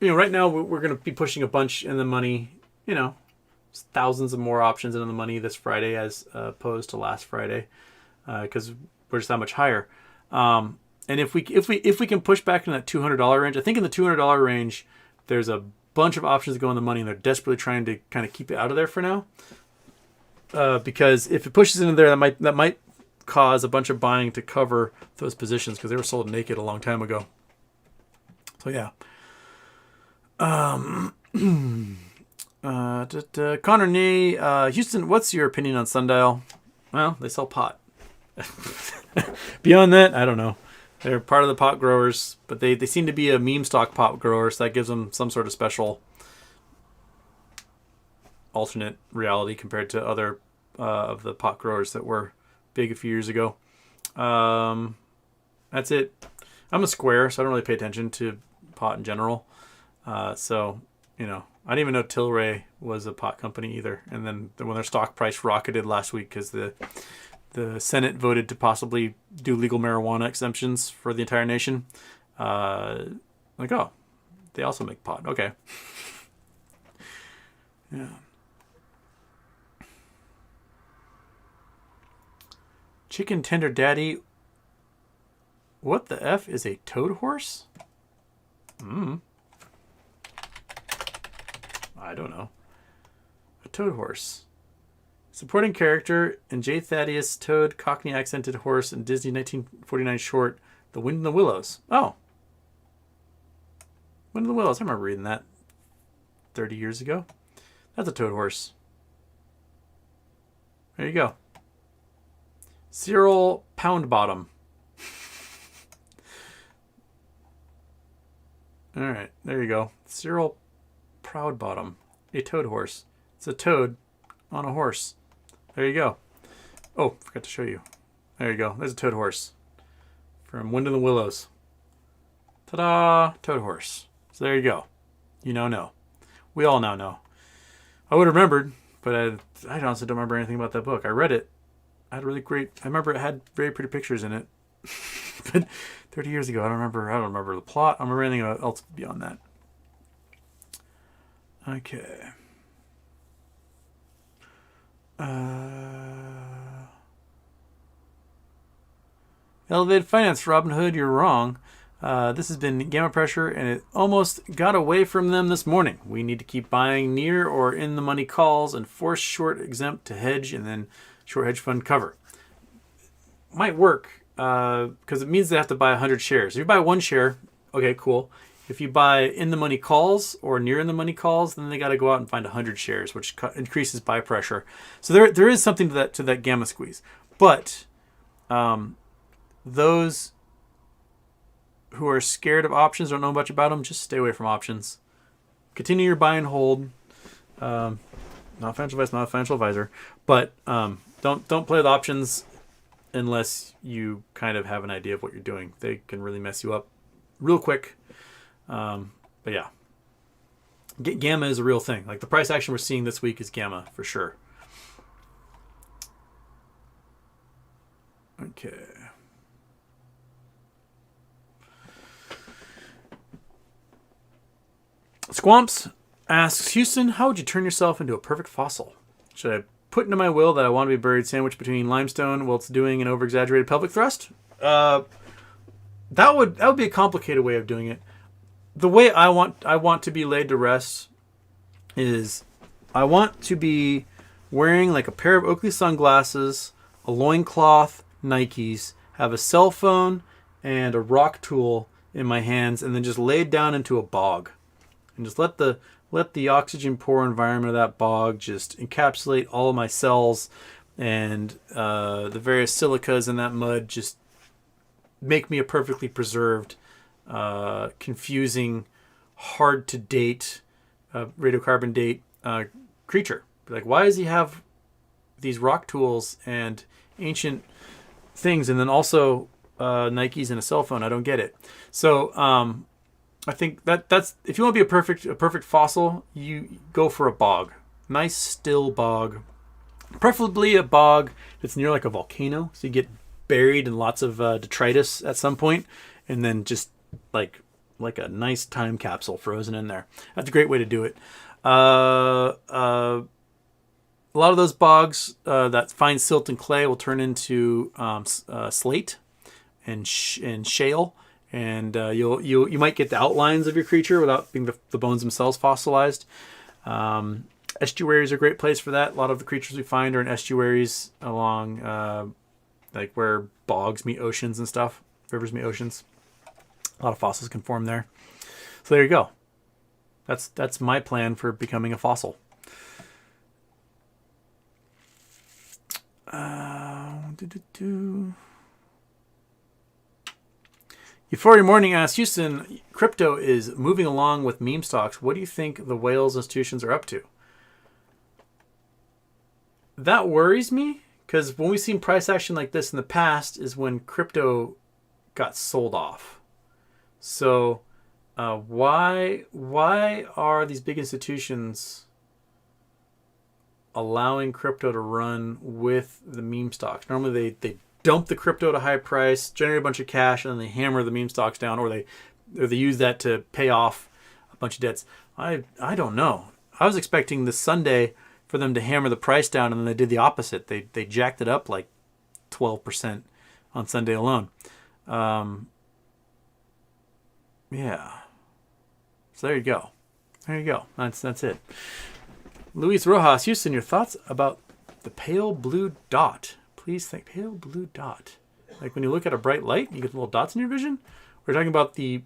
right now we're going to be pushing a bunch in the money, thousands of more options into the money this Friday as opposed to last Friday, because we're just that much higher. And if we can push back in that $200 range, I think in the $200 range, there's a bunch of options that go in the money, and they're desperately trying to kind of keep it out of there for now. Because if it pushes into there, that might cause a bunch of buying to cover those positions because they were sold naked a long time ago. So yeah. Connor Nee, Houston, what's your opinion on Sundial? Well, they sell pot. Beyond that, I don't know. They're part of the pot growers, but they seem to be a meme stock pot grower, so that gives them some sort of special alternate reality compared to other of the pot growers that were big a few years ago. That's it. I'm a square, so I don't really pay attention to pot in general. So, you know, I didn't even know Tilray was a pot company either. And then when their stock price rocketed last week because the Senate voted to possibly do legal marijuana exemptions for the entire nation, like, oh, they also make pot. Okay. Yeah. Chicken Tender Daddy. What the F is a toad horse? I don't know. A toad horse. Supporting character in J. Thaddeus Toad, Cockney accented horse in Disney 1949 short, The Wind in the Willows. Oh. Wind in the Willows. I remember reading that 30 years ago. That's a toad horse. There you go. Cyril Poundbottom. All right, there you go. Cyril Proudbottom, a toad horse. It's a toad on a horse. There you go. Oh, forgot to show you. There you go. There's a toad horse from Wind in the Willows. Ta-da! Toad horse. So there you go. You now know. We all now know. I would have remembered, but I honestly don't remember anything about that book. I read it. I had really great. I remember it had very pretty pictures in it. But 30 years ago, I don't remember the plot. I don't remember anything else beyond that. Okay. Elevated Finance, Robin Hood, you're wrong. This has been Gamma Pressure, and it almost got away from them this morning. We need to keep buying near or in the money calls and force short exempt to hedge and then short hedge fund cover. Might work because it means they have to buy 100 shares. If you buy one share, okay, cool. If you buy in the money calls or near in the money calls, then they got to go out and find 100 shares, which increases buy pressure. So there is something to that gamma squeeze. But those who are scared of options, don't know much about them, just stay away from options. Continue your buy and hold. Not financial advice, not a financial advisor, but don't play with options unless you kind of have an idea of what you're doing. They can really mess you up real quick. But yeah, gamma is a real thing. Like the price action we're seeing this week is gamma for sure. Okay. Squamps asks, Houston, how would you turn yourself into a perfect fossil? Should I put into my will that I want to be buried sandwiched between limestone while it's doing an over-exaggerated pelvic thrust? That would be a complicated way of doing it. The way I want to be laid to rest is I want to be wearing like a pair of Oakley sunglasses, a loincloth, Nikes, have a cell phone and a rock tool in my hands, and then just laid down into a bog. And just let the oxygen poor environment of that bog just encapsulate all of my cells, and the various silicas in that mud just make me a perfectly preserved, confusing, hard to date, radiocarbon date creature. Like, why does he have these rock tools and ancient things, and then also Nikes and a cell phone? I don't get it. So I think that's if you want to be a perfect fossil, you go for a bog, nice still bog, preferably a bog that's near like a volcano, so you get buried in lots of detritus at some point, and then just like a nice time capsule frozen in there. That's a great way to do it. A lot of those bogs that find silt and clay will turn into slate and shale. And you might get the outlines of your creature without being the bones themselves fossilized. Estuaries are a great place for that. A lot of the creatures we find are in estuaries along like where bogs meet oceans and stuff. Rivers meet oceans. A lot of fossils can form there. So there you go. That's my plan for becoming a fossil. Euphoria Morning asks, Houston, crypto is moving along with meme stocks. What do you think the whales institutions are up to? That worries me, because when we've seen price action like this in the past is when crypto got sold off. So why are these big institutions allowing crypto to run with the meme stocks? Normally they dump the crypto at a high price, generate a bunch of cash, and then they hammer the meme stocks down, or they use that to pay off a bunch of debts. I don't know. I was expecting this Sunday for them to hammer the price down, and then they did the opposite. They jacked it up like 12% on Sunday alone. Yeah. So there you go. There you go. That's it. Luis Rojas, Houston, your thoughts about the pale blue dot? Please think. Pale blue dot. Like when you look at a bright light, you get little dots in your vision? We're talking about the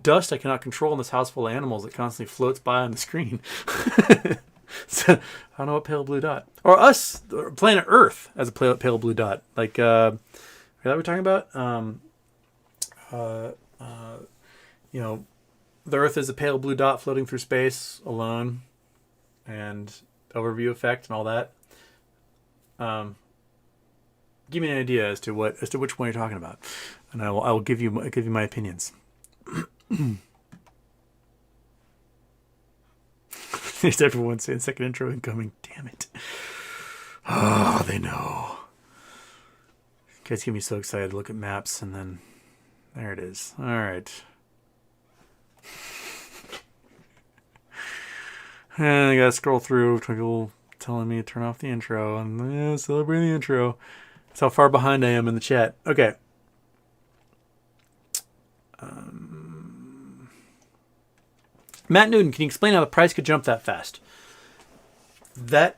dust I cannot control in this house full of animals that constantly floats by on the screen. So, I don't know what pale blue dot. Or us, planet Earth, as a pale blue dot. Like, that we're talking about? You know, the Earth is a pale blue dot floating through space alone, and overview effect and all that. Give me an idea as to which one you're talking about, and I will give you my opinions. There's everyone saying second intro incoming. Damn it! Oh, they know. You guys get me so excited to look at maps, and then there it is. All right. And I gotta scroll through people telling me to turn off the intro, and celebrate the intro. That's how far behind I am in the chat. Okay. Matt Newton, can you explain how the price could jump that fast? That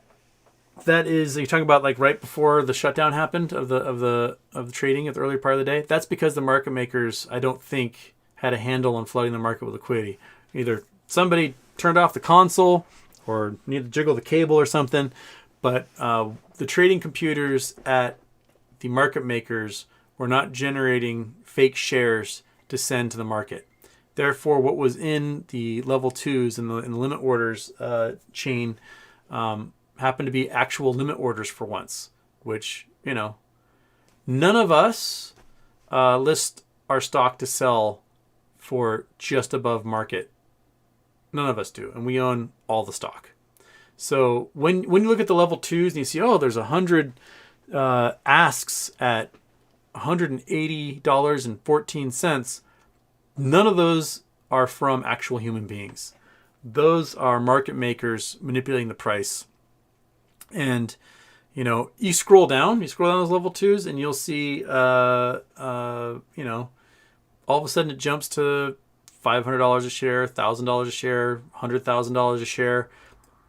is, you're talking about like right before the shutdown happened of the trading at the earlier part of the day. That's because the market makers, I don't think, had a handle on flooding the market with liquidity. Either somebody turned off the console or needed to jiggle the cable or something, but the trading computers at the market makers were not generating fake shares to send to the market. Therefore, what was in the level 2s in the limit orders chain happened to be actual limit orders for once, which, none of us list our stock to sell for just above market. None of us do, and we own all the stock. So when you look at the level 2s and you see, there's 100 asks at $180.14, none of those are from actual human beings. Those are market makers manipulating the price. And, you scroll down those level 2s and you'll see, all of a sudden it jumps to $500 a share, $1,000 a share, $100,000 a share,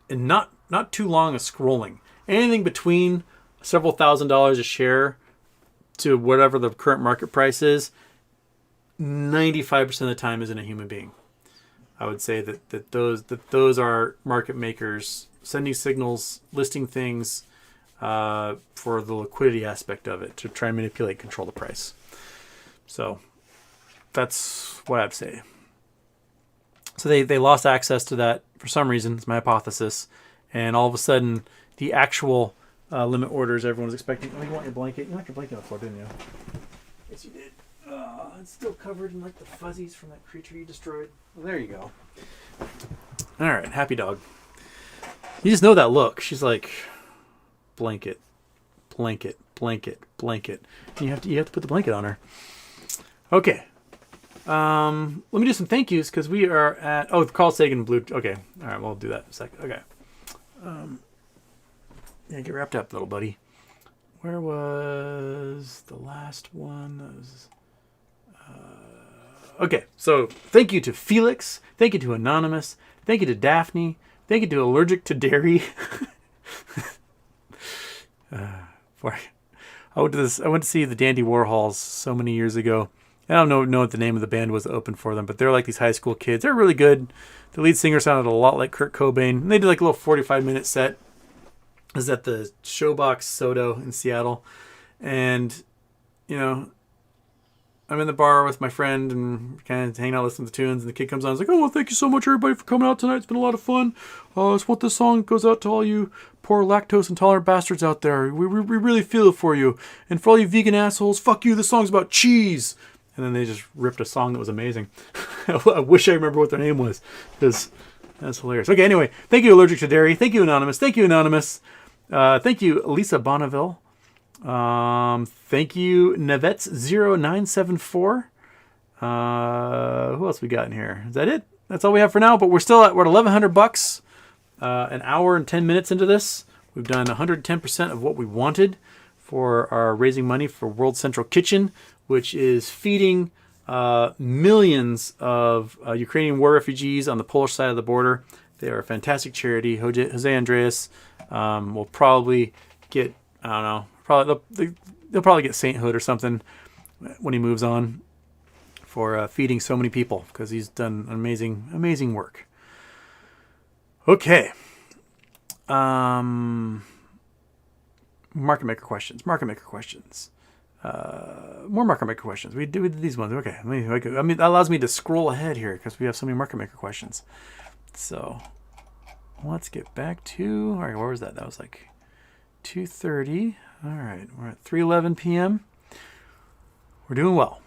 and not too long of scrolling. Anything between several $1,000s a share to whatever the current market price is, 95% of the time isn't a human being. I would say that those are market makers sending signals, listing things for the liquidity aspect of it to try and manipulate, control the price. So that's what I'd say. So they lost access to that for some reason. It's my hypothesis. And all of a sudden, the actual limit orders everyone was expecting. Oh, you want your blanket? You left your blanket on the floor, didn't you? Yes, you did. It's still covered in like the fuzzies from that creature you destroyed. Well, there you go. All right, happy dog. You just know that look. She's like, blanket, blanket, blanket, blanket. And you have to put the blanket on her. Okay. Let me do some thank yous because we are at Carl Sagan Blue. Okay, all right, we'll do that in a second. Okay. Yeah, get wrapped up, little buddy. Where was the last one? That was, okay, so thank you to Felix. Thank you to Anonymous. Thank you to Daphne. Thank you to Allergic to Dairy. I went to see the Dandy Warhols so many years ago, I don't know what the name of the band was that opened for them, but they're like these high school kids. They're really good. The lead singer sounded a lot like Kurt Cobain. And they did like a little 45-minute set. It was at the Showbox Soto in Seattle. And, you know, I'm in the bar with my friend and kind of hanging out listening to the tunes. And the kid comes on and is like, oh, well, thank you so much, everybody, for coming out tonight. It's been a lot of fun. I just want this song goes out to all you poor lactose intolerant bastards out there. We really feel it for you. And for all you vegan assholes, fuck you. This song's about cheese. And then they just ripped a song that was amazing. I wish I remember what their name was, because that's hilarious. Okay, anyway, thank you, Allergic to Dairy. Thank you, Anonymous. Thank you, Anonymous. Thank you, Lisa Bonneville. Thank you, Nevets0974. Who else we got in here? Is that it? That's all we have for now, but we're at $1,100. An hour and 10 minutes into this. We've done 110% of what we wanted for our raising money for World Central Kitchen, which is feeding millions of Ukrainian war refugees on the Polish side of the border. They are a fantastic charity. Jose Andreas will probably get, I don't know, they'll probably get sainthood or something when he moves on for feeding so many people, because he's done amazing work. Okay. Market maker questions. More market maker questions. We did these ones. Okay. I mean, that allows me to scroll ahead here because we have so many market maker questions. So let's get back to, all right, where was that? That was like 2:30. All right. We're at 3:11 p.m. We're doing well.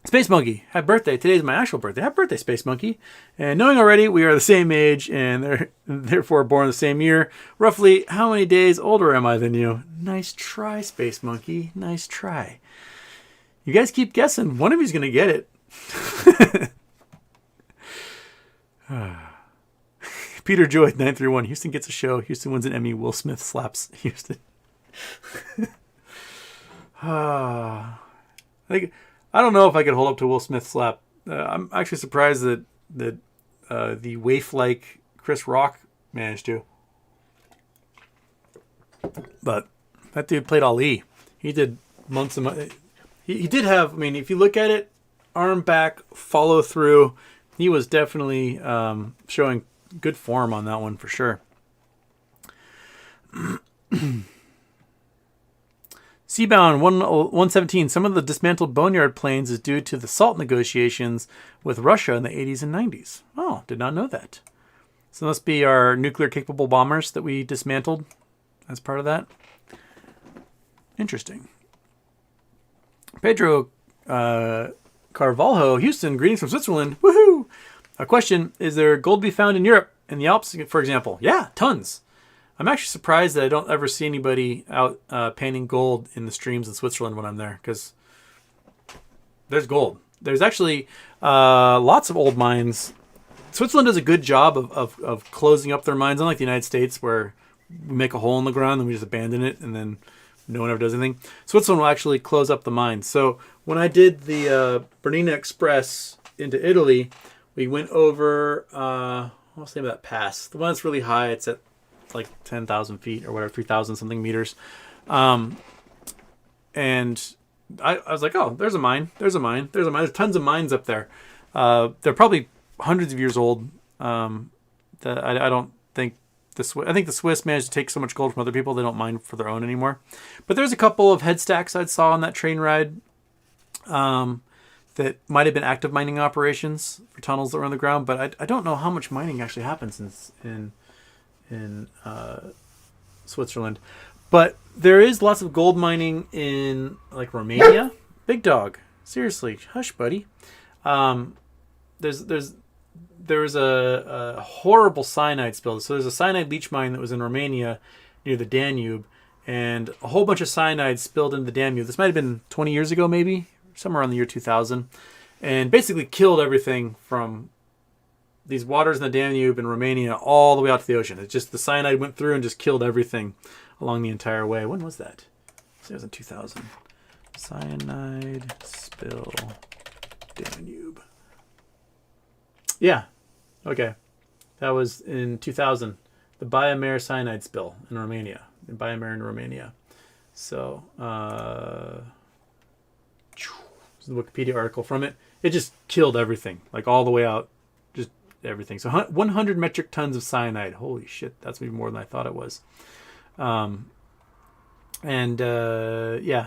Space Monkey, happy birthday. Today's my actual birthday. Happy birthday, Space Monkey. And knowing already we are the same age and therefore born the same year, roughly how many days older am I than you? Nice try, Space Monkey. Nice try. You guys keep guessing. One of you's going to get it. Peter Joy, 931. Houston gets a show. Houston wins an Emmy. Will Smith slaps Houston. I don't know if I could hold up to Will Smith's slap. I'm actually surprised that the waif-like Chris Rock managed to. But that dude played Ali. He did months and months. He did have, I mean, if you look at it, arm back, follow through. He was definitely showing good form on that one for sure. Seabound 117. Some of the dismantled boneyard planes is due to the SALT negotiations with Russia in the 80s and 90s. Oh, did not know that. So must be our nuclear-capable bombers that we dismantled as part of that. Interesting. Pedro Carvalho, Houston, greetings from Switzerland. Woohoo! A question, is there gold to be found in Europe, in the Alps, for example? Yeah, tons. I'm actually surprised that I don't ever see anybody out painting gold in the streams in Switzerland when I'm there, because there's gold. There's actually lots of old mines. Switzerland does a good job of closing up their mines, unlike the United States, where we make a hole in the ground and we just abandon it and then no one ever does anything. Switzerland will actually close up the mines. So when I did the Bernina Express into Italy, we went over, what's the name of that pass? The one that's really high. It's at like 10,000 feet or whatever, 3,000 something meters. And I was like, oh, there's a mine. There's tons of mines up there. They're probably hundreds of years old. I don't think I think the Swiss managed to take so much gold from other people they don't mine for their own anymore. But there's a couple of head stacks I saw on that train ride that might have been active mining operations for tunnels that were on the ground. But I don't know how much mining actually happens in Switzerland. But there is lots of gold mining in like Romania. Big dog, seriously, hush, buddy. There was a horrible cyanide spill. So there's a cyanide leach mine that was in Romania near the Danube, and a whole bunch of cyanide spilled into the Danube. This might have been 20 years ago, maybe somewhere around the year 2000, and basically killed everything from these waters in the Danube in Romania all the way out to the ocean. It's just the cyanide went through and just killed everything along the entire way. When was that? It was in 2000. Cyanide spill Danube. Yeah. Okay. That was in 2000. The Baia Mare cyanide spill in Romania. So, this is the Wikipedia article from it. It just killed everything, like all the way out, just everything. So 100 metric tons of cyanide. Holy shit, that's even more than I thought it was. Yeah,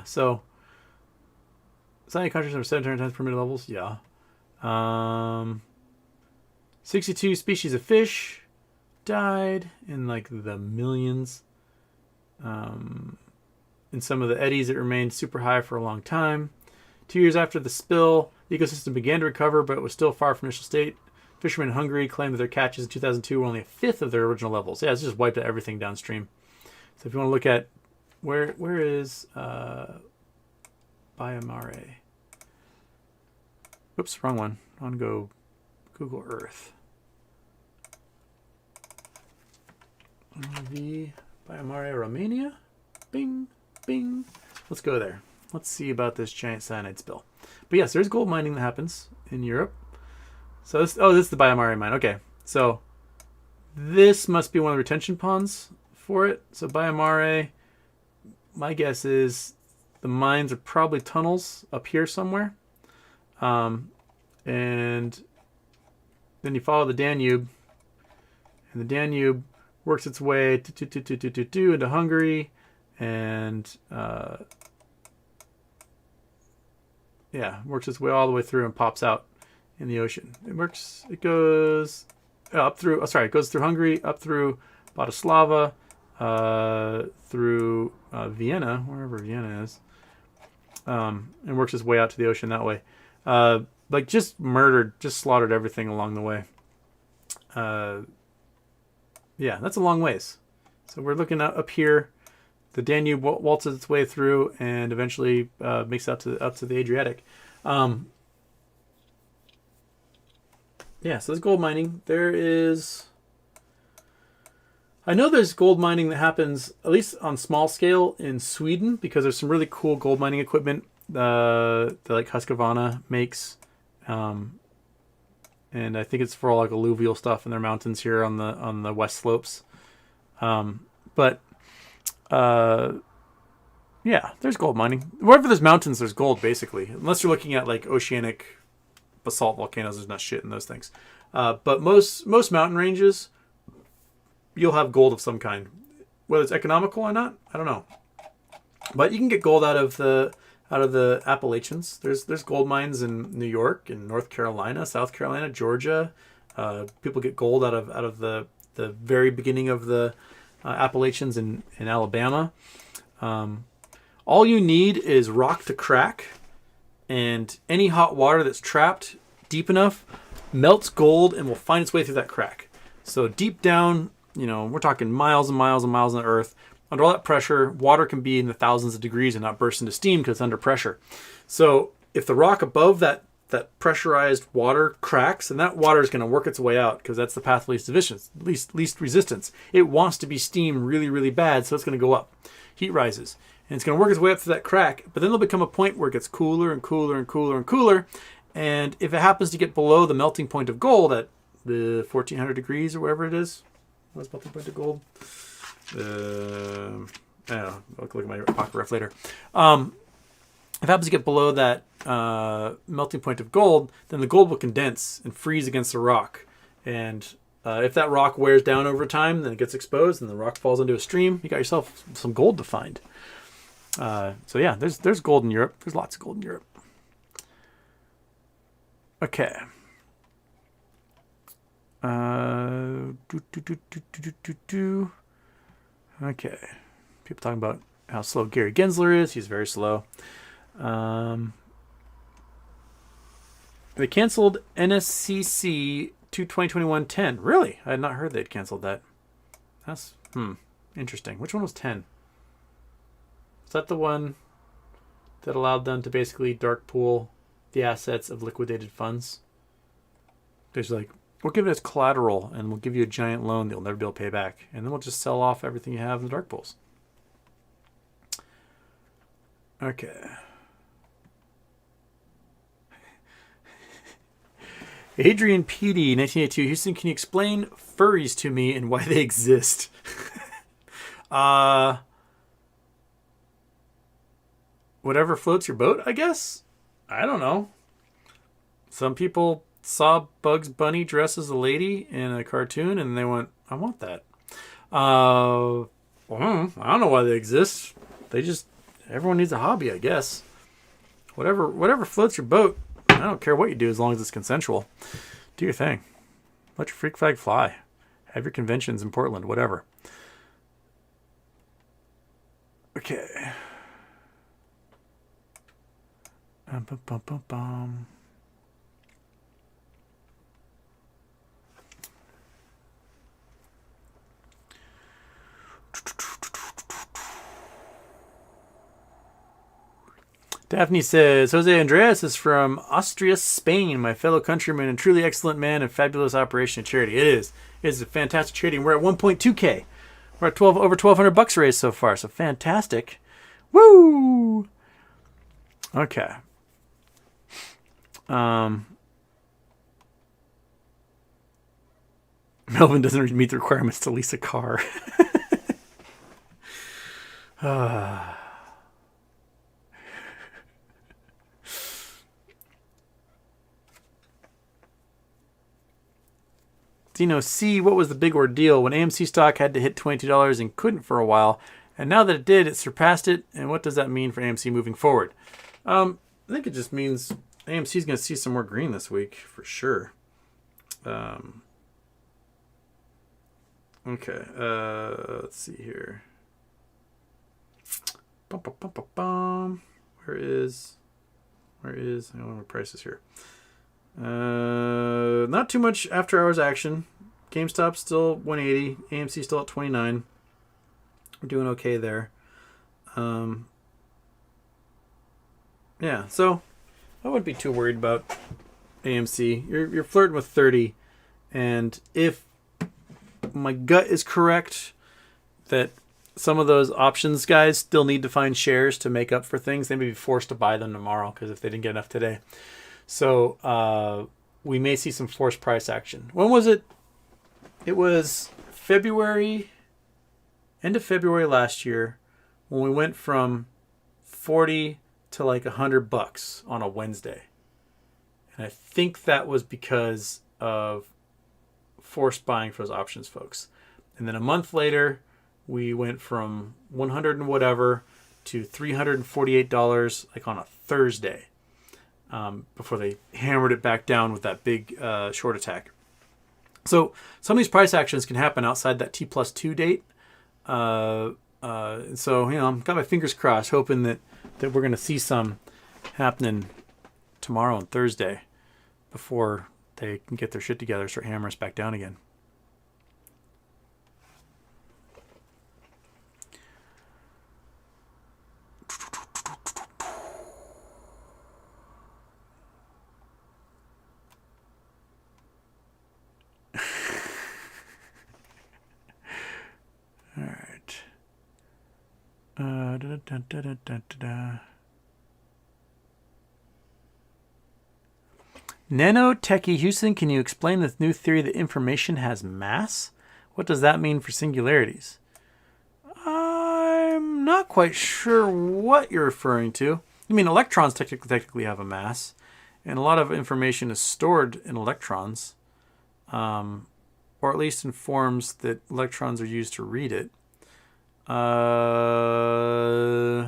so cyanide concentrations are 700 tons per minute levels. Yeah. 62 species of fish died in like the millions. In some of the eddies, it remained super high for a long time. 2 years after the spill, the ecosystem began to recover, but it was still far from initial state. Fishermen in Hungary claimed that their catches in 2002 were only a fifth of their original levels. Yeah, it's just wiped out everything downstream. So if you want to look at where is Biomare? Oops, wrong one. I want to go Google Earth. The Biomare, Romania. Bing, bing. Let's go there. Let's see about this giant cyanide spill. But yes, there's gold mining that happens in Europe. So this is the Biomare mine. Okay, so this must be one of the retention ponds for it. So Biomare, my guess is the mines are probably tunnels up here somewhere. And then you follow the Danube, and the Danube works its way into Hungary, and works its way all the way through and pops out in the ocean. It goes up through, it goes through Hungary, up through Bratislava, through Vienna, wherever Vienna is, and works its way out to the ocean that way. Just slaughtered everything along the way. That's a long ways. So we're looking up here. The Danube waltzes its way through and eventually makes it up to the Adriatic. So there's gold mining. I know there's gold mining that happens, at least on small scale, in Sweden, because there's some really cool gold mining equipment that like Husqvarna makes. And I think it's for all like alluvial stuff in their mountains here on the west slopes. There's gold mining. Wherever there's mountains, there's gold, basically. Unless you're looking at like oceanic basalt volcanoes, there's not shit in those things. But most mountain ranges, you'll have gold of some kind. Whether it's economical or not, I don't know. But you can get gold out of the Appalachians. There's gold mines in New York, in North Carolina, South Carolina, Georgia. People get gold out of the very beginning of the Appalachians in Alabama. All you need is rock to crack, and any hot water that's trapped deep enough melts gold and will find its way through that crack. So deep down, we're talking miles and miles and miles on the earth. Under all that pressure, water can be in the thousands of degrees and not burst into steam because it's under pressure. So if the rock above that pressurized water cracks, and that water is going to work its way out because that's the path of least resistance. It wants to be steamed really, really bad, so it's going to go up. Heat rises. And it's going to work its way up through that crack, but then there'll become a point where it gets cooler and cooler and cooler and cooler. And if it happens to get below the melting point of gold at the 1400 degrees or wherever it is, what's the melting point of gold? I don't know. I'll look at my pocket ref later. If it happens to get below that melting point of gold, then the gold will condense and freeze against the rock. And if that rock wears down over time, then it gets exposed and the rock falls into a stream. You got yourself some gold to find. There's gold in Europe. There's lots of gold in Europe. Okay. Okay. People talking about how slow Gary Gensler is. He's very slow. They canceled NSCC to 2021-10. Really? I had not heard they'd canceled that. That's interesting. Which one was 10? Is that the one that allowed them to basically dark pool the assets of liquidated funds? There's like, we'll give it as collateral and we'll give you a giant loan that you'll never be able to pay back. And then we'll just sell off everything you have in the dark pools. Okay. Adrian PD, 1982. Houston, can you explain furries to me and why they exist? whatever floats your boat, I guess. I don't know. Some people saw Bugs Bunny dress as a lady in a cartoon and they went, I want that. Well, I don't know why they exist. Everyone needs a hobby, I guess. Whatever floats your boat. I don't care what you do as long as it's consensual. Do your thing. Let your freak flag fly. Have your conventions in Portland, whatever. Okay. Daphne says, Jose Andreas is from Austria, Spain, my fellow countryman and truly excellent man and fabulous operation of charity. It is. It is a fantastic charity. And we're at 1.2K. We're at over 1,200 bucks raised so far. So fantastic. Woo! Okay. Melvin doesn't meet the requirements to lease a car. Dino C, what was the big ordeal when AMC stock had to hit $22 and couldn't for a while? And now that it did, it surpassed it. And what does that mean for AMC moving forward? I think it just means AMC is going to see some more green this week for sure. Okay, let's see here. Where is? I don't know what price is here. Not too much after hours action. GameStop still 180. AMC still at 29. We're doing okay there. Yeah, so I wouldn't be too worried about AMC. You're flirting with 30, and if my gut is correct that some of those options guys still need to find shares to make up for things, they may be forced to buy them tomorrow because if they didn't get enough today. So we may see some forced price action. When was it? It was February, end of February last year, when we went from 40 to like $100 on a Wednesday. And I think that was because of forced buying for those options folks. And then a month later, we went from 100 and whatever to $348 like on a Thursday. Before they hammered it back down with that big short attack. So some of these price actions can happen outside that T+2 date. So, I've got my fingers crossed, hoping that we're going to see some happening tomorrow and Thursday before they can get their shit together and start hammering us back down again. Nanotechy Houston, can you explain this new theory that information has mass? What does that mean for singularities? I'm not quite sure what you're referring to. I mean, electrons technically have a mass, and a lot of information is stored in electrons, or at least in forms that electrons are used to read it. I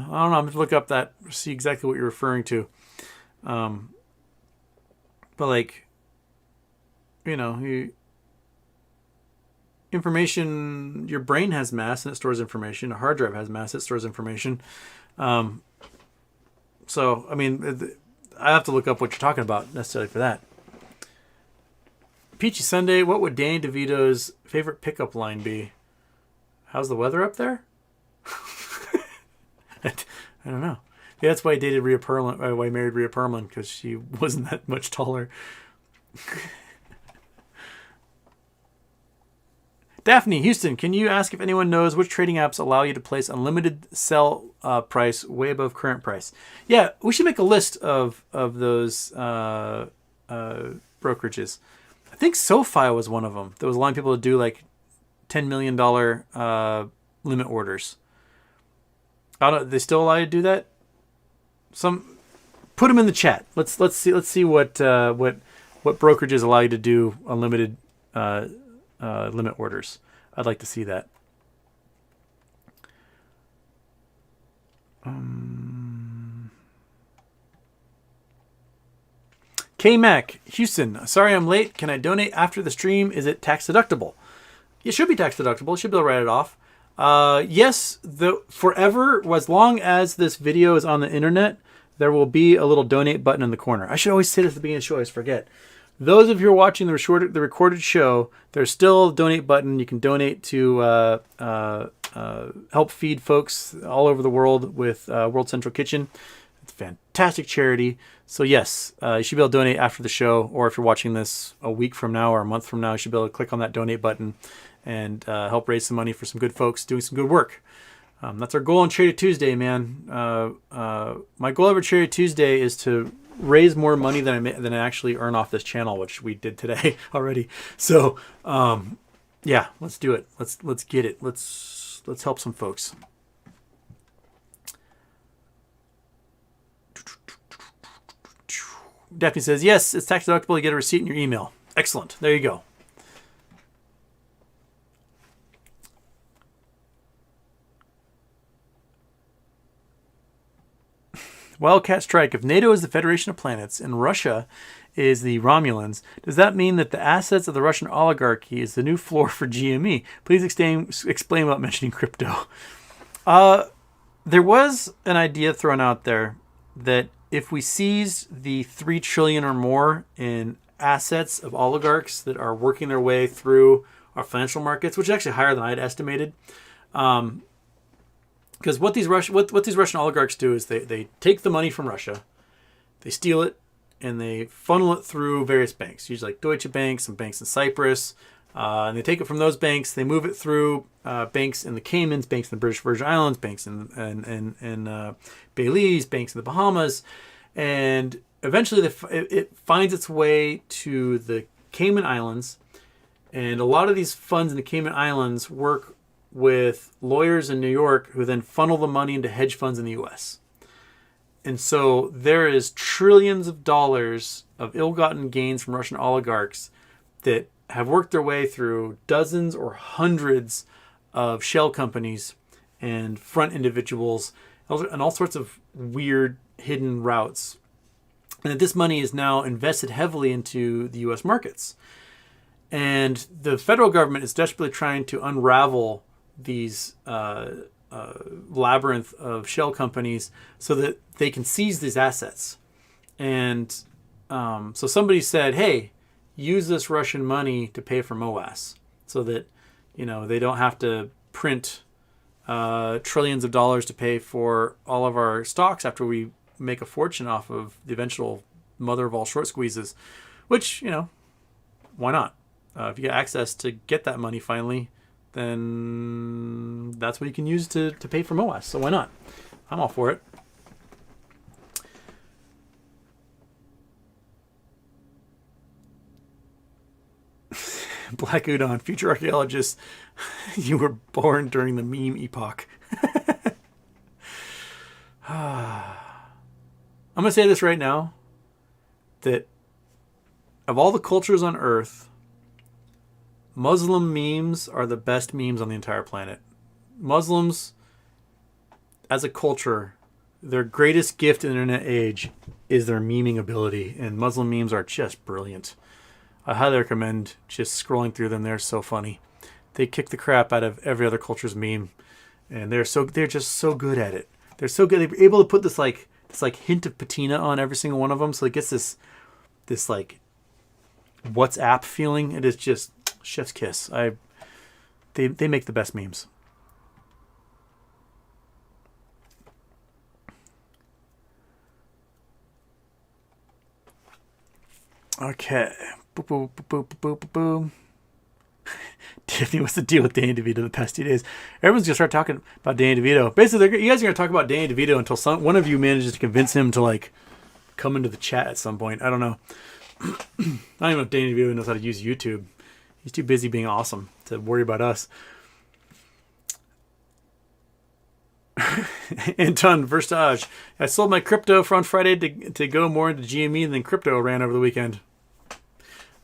don't know. I'm going to look up that, see exactly what you're referring to. But like, information, your brain has mass and it stores information. A hard drive has mass, it stores information. So, I mean, I have to look up what you're talking about necessarily for that. Peachy Sunday, what would Danny DeVito's favorite pickup line be? How's the weather up there? I don't know. Yeah, that's why I dated Rhea Perlman. Why I married Rhea Perlman, because she wasn't that much taller. Daphne Houston, can you ask if anyone knows which trading apps allow you to place unlimited sell price way above current price? Yeah, we should make a list of those brokerages. I think SoFi was one of them. There was allowing people to do like $10 million limit orders. They still allow you to do that? put them in the chat. Let's see what brokerages allow you to do unlimited limit orders. I'd like to see that. K-Mac, Houston. Sorry I'm late. Can I donate after the stream? Is it tax deductible? It should be tax deductible. You should be able to write it off. Yes, forever, as long as this video is on the internet, there will be a little donate button in the corner. I should always say it at the beginning of the show. I always forget. Those of you who are watching the recorded show, there's still a donate button. You can donate to help feed folks all over the world with World Central Kitchen. It's a fantastic charity. So yes, you should be able to donate after the show, or if you're watching this a week from now or a month from now, you should be able to click on that donate button and help raise some money for some good folks doing some good work. That's our goal on Charity Tuesday, man. My goal every Charity Tuesday is to raise more money than I actually earn off this channel, which we did today already. So yeah, let's do it. Let's get it. Let's help some folks. Daphne says, yes, it's tax deductible. You get a receipt in your email. Excellent. There you go. Wildcat Strike. If NATO is the Federation of Planets and Russia is the Romulans, does that mean that the assets of the Russian oligarchy is the new floor for GME? Please explain without mentioning crypto. There was an idea thrown out there that if we seize the 3 trillion or more in assets of oligarchs that are working their way through our financial markets, which is actually higher than I'd estimated, because what these Russian oligarchs do is they take the money from Russia, they steal it, and they funnel it through various banks, usually like Deutsche Bank, some banks in Cyprus, and they take it from those banks, they move it through banks in the Caymans, banks in the British Virgin Islands, banks in Belize, banks in the Bahamas, and eventually it finds its way to the Cayman Islands, and a lot of these funds in the Cayman Islands work with lawyers in New York who then funnel the money into hedge funds in the US. And so there is trillions of dollars of ill-gotten gains from Russian oligarchs that have worked their way through dozens or hundreds of shell companies and front individuals and all sorts of weird hidden routes. And that this money is now invested heavily into the US markets. And the federal government is desperately trying to unravel these labyrinth of shell companies so that they can seize these assets. And so somebody said, hey, use this Russian money to pay for MOASS so that, they don't have to print trillions of dollars to pay for all of our stocks after we make a fortune off of the eventual mother of all short squeezes, which, why not? If you get access to get that money finally, then that's what you can use to pay for MOASS. So why not? I'm all for it. Black Udon, future archaeologists, you were born during the meme epoch. I'm going to say this right now, that of all the cultures on Earth, Muslim memes are the best memes on the entire planet. Muslims, as a culture, their greatest gift in the internet age is their memeing ability, and Muslim memes are just brilliant. I highly recommend just scrolling through them. They're so funny. They kick the crap out of every other culture's meme, and they're just so good at it. They're so good. They're able to put this hint of patina on every single one of them, so it gets this WhatsApp feeling. It is just chef's kiss. They make the best memes. Okay. Boop, boop, boop, boop, boop, boop. Tiffany, what's the deal with Danny DeVito the past 2 days? Everyone's going to start talking about Danny DeVito. Basically, you guys are going to talk about Danny DeVito until one of you manages to convince him to come into the chat at some point. I don't know. I don't even know if Danny DeVito knows how to use YouTube. He's too busy being awesome to worry about us. Anton Verstage. I sold my crypto on Friday to go more into GME, and then crypto ran over the weekend.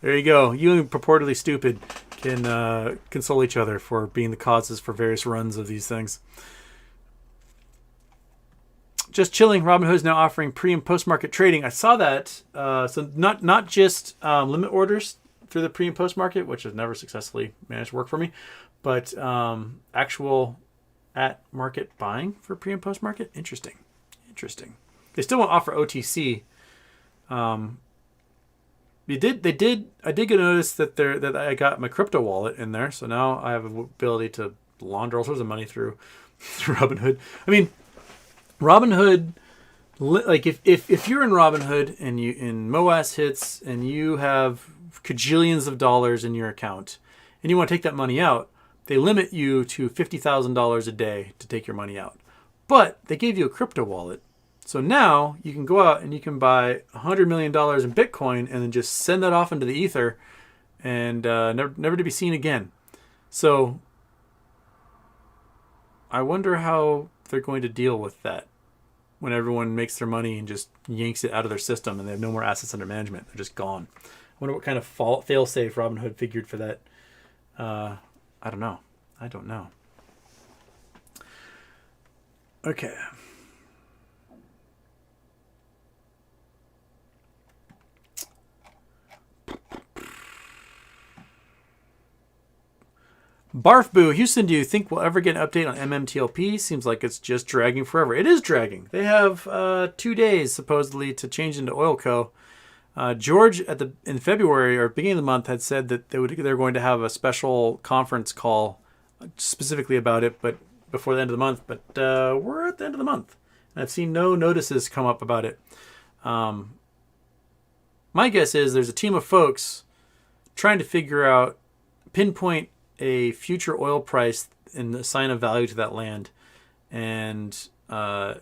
There you go. You and purportedly stupid can console each other for being the causes for various runs of these things. Just chilling. Robinhood is now offering pre and post market trading. I saw that. So not just limit orders through the pre and post market, which has never successfully managed to work for me, but actual at market buying for pre and post market. Interesting. They still won't offer OTC. I did get a notice that I got my crypto wallet in there, so now I have the ability to launder all sorts of money through Robinhood. I mean, Robinhood, like if you're in Robinhood and you in MOASS hits and you have cajillions of dollars in your account and you want to take that money out, they limit you to $50,000 a day to take your money out. But they gave you a crypto wallet. So now you can go out and you can buy $100 million in Bitcoin and then just send that off into the ether and never to be seen again. So I wonder how they're going to deal with that when everyone makes their money and just yanks it out of their system and they have no more assets under management. They're just gone. I wonder what kind of fail-safe Robinhood figured for that. I don't know. Okay. Barfboo, Houston, do you think we'll ever get an update on MMTLP? Seems like it's just dragging forever. It is dragging. They have 2 days, supposedly, to change into Oilco. George, in February, or beginning of the month, had said that they're going to have a special conference call specifically about it, but before the end of the month. But we're at the end of the month, and I've seen no notices come up about it. My guess is there's a team of folks trying to pinpoint a future oil price and assign a value to that land. And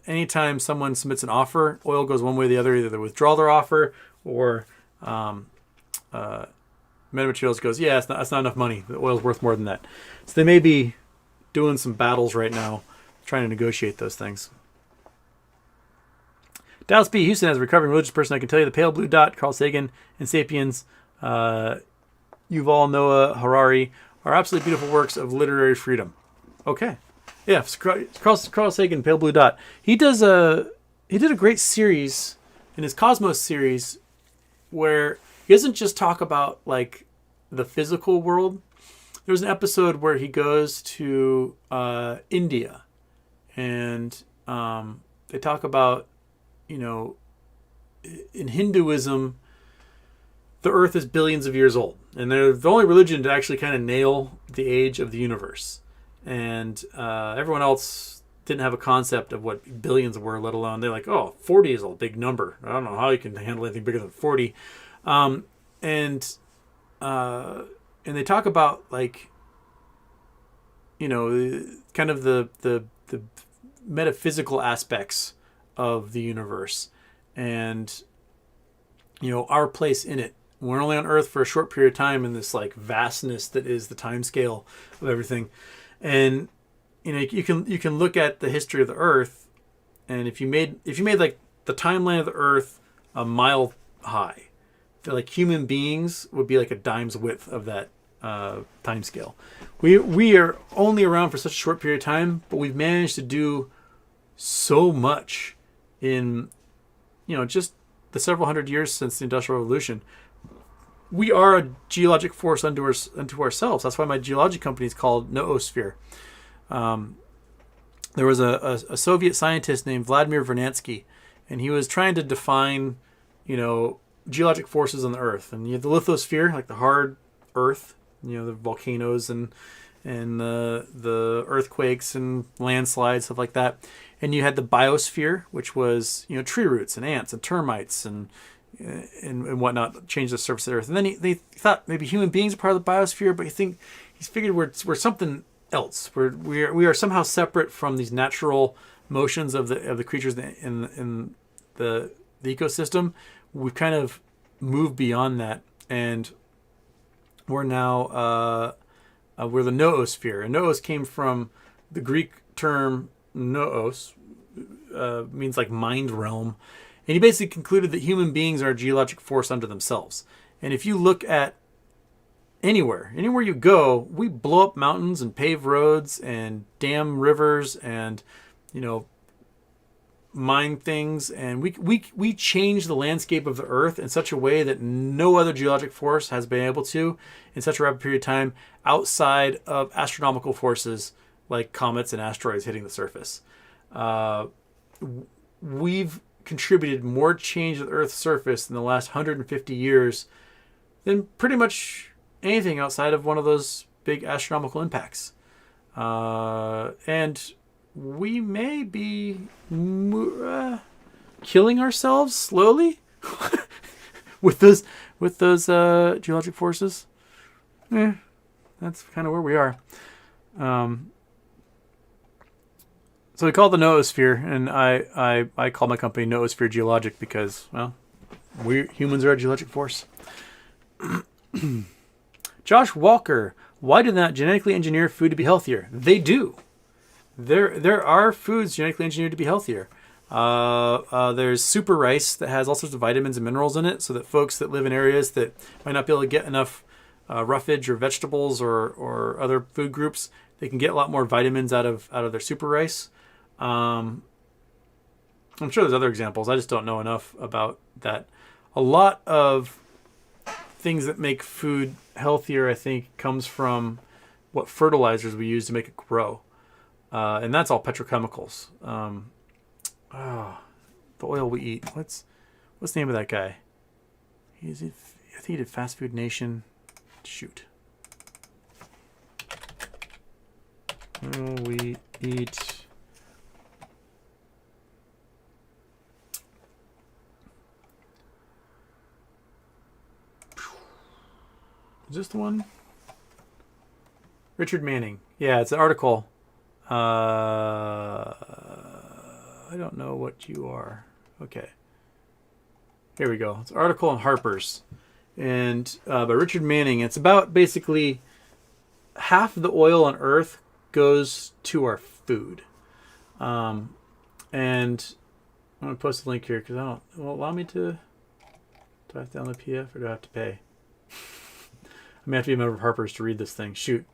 anytime someone submits an offer, oil goes one way or the other. Either they withdraw their offer or Metamaterials goes, yeah, that's not enough money. The oil's worth more than that. So they may be doing some battles right now trying to negotiate those things. Dallas B. Houston, as a recovering religious person, I can tell you the Pale Blue Dot, Carl Sagan, and Sapiens, Yuval Noah Harari, are absolutely beautiful works of literary freedom. Okay. Yeah, Carl Sagan, Pale Blue Dot. He did a great series in his Cosmos series where he doesn't just talk about like the physical world. There's an episode where he goes to India and they talk about, in Hinduism, the earth is billions of years old. And they're the only religion to actually kind of nail the age of the universe. And everyone else didn't have a concept of what billions were, let alone they're like, 40 is a big number. I don't know how you can handle anything bigger than 40. And they talk about like, kind of the metaphysical aspects of the universe and, our place in it. We're only on Earth for a short period of time in this like vastness that is the time scale of everything. And, you can look at the history of the Earth, and if you made like the timeline of the Earth a mile high, feel like human beings would be like a dime's width of that time scale. We are only around for such a short period of time, but we've managed to do so much in, just the several hundred years since the Industrial Revolution. We are a geologic force unto ourselves. That's why my geologic company is called Noosphere. There was a Soviet scientist named Vladimir Vernadsky, and he was trying to define, geologic forces on the Earth. And you have the lithosphere, like the hard Earth, the volcanoes and the earthquakes and landslides, stuff like that. And you had the biosphere, which was, tree roots and ants and termites and whatnot, change the surface of the Earth. And then they thought maybe human beings are part of the biosphere, but he's figured we're something else. We are somehow separate from these natural motions of the creatures in the ecosystem. We've kind of moved beyond that, and we're now we're the noosphere. And noos came from the Greek term Post-MOASS means like mind realm. And he basically concluded that human beings are a geologic force unto themselves. And if you look at anywhere you go, we blow up mountains and pave roads and dam rivers and, you know, mine things, and we change the landscape of the earth in such a way that no other geologic force has been able to in such a rapid period of time outside of astronomical forces like comets and asteroids hitting the surface. We've contributed more change to the Earth's surface in the last 150 years than pretty much anything outside of one of those big astronomical impacts. And we may be killing ourselves slowly with those geologic forces. That's kind of where we are. So we call it the noosphere, and I call my company Noosphere Geologic because, well, we humans are a geologic force. Josh Walker, why do not genetically engineer food to be healthier? They do. There are foods genetically engineered to be healthier. There's super rice that has all sorts of vitamins and minerals in it, so that folks that live in areas that might not be able to get enough roughage or vegetables or other food groups, they can get a lot more vitamins out of their super rice. I'm sure there's other examples. I just don't know enough about that. A lot of things that make food healthier, I think, comes from what fertilizers we use to make it grow. And that's all petrochemicals. The oil we eat. What's the name of that guy? I think he did Fast Food Nation. Shoot. Oil we eat. Is this the one? Richard Manning. Yeah, it's an article. I don't know what you are. Okay. Here we go. It's an article on Harper's. And by Richard Manning. It's about basically half of the oil on Earth goes to our food. And I'm going to post a link here because it won't allow me to. Do I have to download PDF or do I have to pay? I may have to be a member of Harper's to read this thing. Shoot.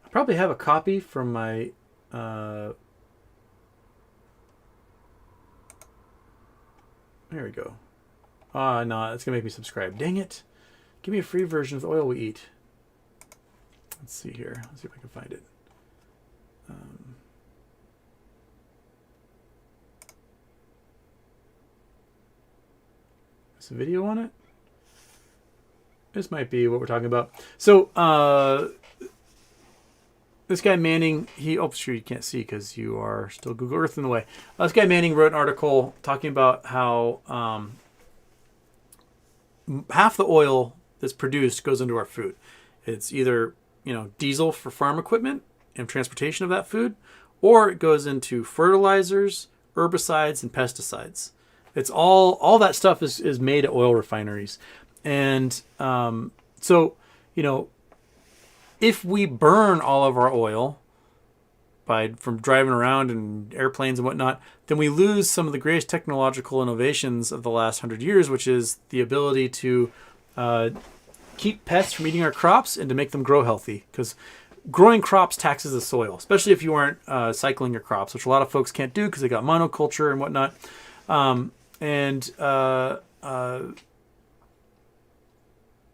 I probably have a copy from my... There we go. No, it's going to make me subscribe. Dang it. Give me a free version of the oil we eat. Let's see here. Let's see if I can find it. There's a video on it. This might be what we're talking about. So, this guy Manning, sure you can't see because you are still Google Earth in the way. This guy Manning wrote an article talking about how half the oil that's produced goes into our food. It's either, diesel for farm equipment and transportation of that food, or it goes into fertilizers, herbicides, and pesticides. It's all that stuff is made at oil refineries. And so, if we burn all of our oil from driving around in airplanes and whatnot, then we lose some of the greatest technological innovations of the last 100 years, which is the ability to keep pests from eating our crops and to make them grow healthy. Because growing crops taxes the soil, especially if you aren't cycling your crops, which a lot of folks can't do because they got monoculture and whatnot.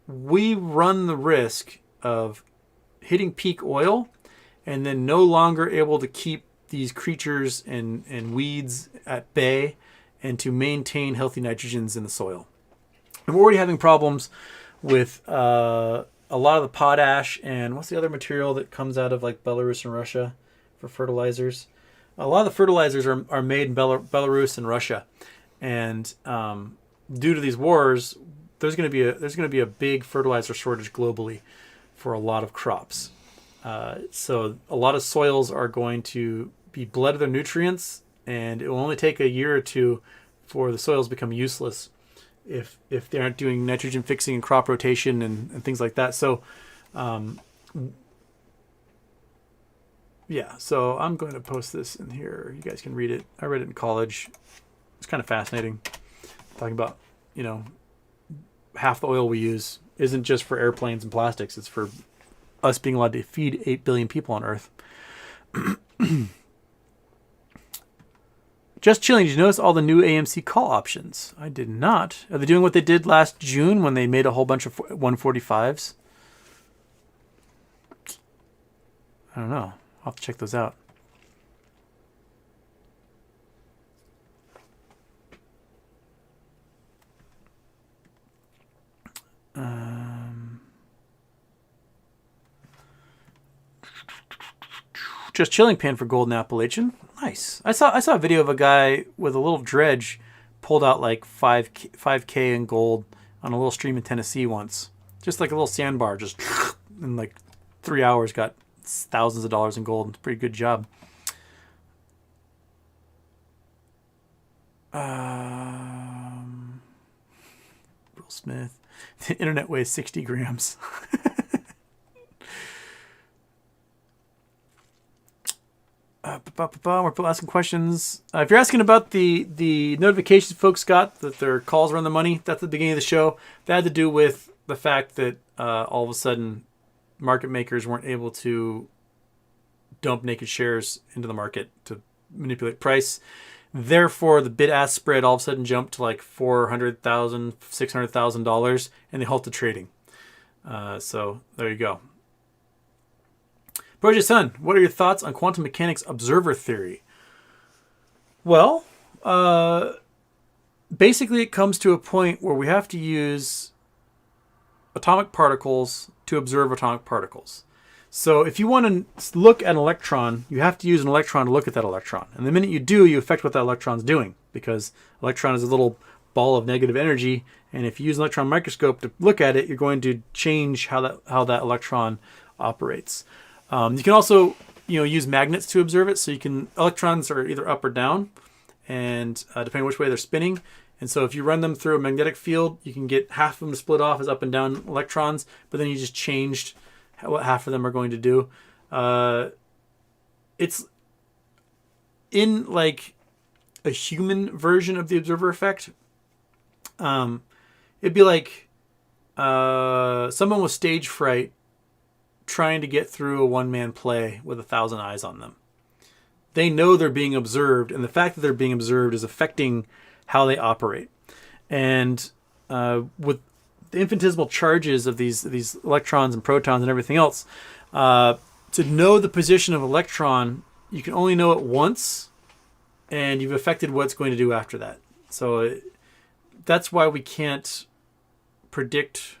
We run the risk of hitting peak oil and then no longer able to keep these creatures and weeds at bay and to maintain healthy nitrogens in the soil. And we're already having problems with a lot of the potash and what's the other material that comes out of like Belarus and Russia for fertilizers? A lot of the fertilizers are made in Belarus and Russia. And due to these wars, there's going to be a big fertilizer shortage globally for a lot of crops. So a lot of soils are going to be bled of their nutrients, and it will only take a year or two for the soils to become useless if they aren't doing nitrogen fixing and crop rotation and things like that. So yeah, so I'm going to post this in here. You guys can read it. I read it in college. It's kind of fascinating. Talking about, you know, half the oil we use isn't just for airplanes and plastics. It's for us being allowed to feed 8 billion people on Earth. Just chilling. Did you notice all the new AMC call options? I did not. Are they doing what they did last June when they made a whole bunch of 145s? I don't know. I'll have to check those out. Just chilling pan for gold in Appalachian. Nice. I saw a video of a guy with a little dredge pulled out like 5K in gold on a little stream in Tennessee once. Just like a little sandbar, just in like 3 hours got thousands of dollars in gold. It's a pretty good job. Will Smith. The internet weighs 60 grams. We're asking questions. If you're asking about the notifications folks got that their calls were on the money, that's the beginning of the show. That had to do with the fact that all of a sudden market makers weren't able to dump naked shares into the market to manipulate price. Therefore, the bid-ask spread all of a sudden jumped to like $400,000, $600,000, and they halted trading. So there you go. Project Sun, what are your thoughts on quantum mechanics observer theory? Well, basically it comes to a point where we have to use atomic particles to observe atomic particles. So if you want to look at an electron, you have to use an electron to look at that electron. And the minute you do, you affect what that electron's doing, because electron is a little ball of negative energy, and if you use an electron microscope to look at it, you're going to change how that electron operates. You can also, use magnets to observe it. So electrons are either up or down, and depending which way they're spinning. And so if you run them through a magnetic field, you can get half of them to split off as up and down electrons, but then you just changed what half of them are going to do. It's in like a human version of the observer effect. It'd be like someone with stage fright trying to get through a one-man play with 1,000 eyes on them. They know they're being observed, and the fact that they're being observed is affecting how they operate. And with the infinitesimal charges of these electrons and protons and everything else, to know the position of an electron, you can only know it once, and you've affected what it's going to do after that. So that's why we can't predict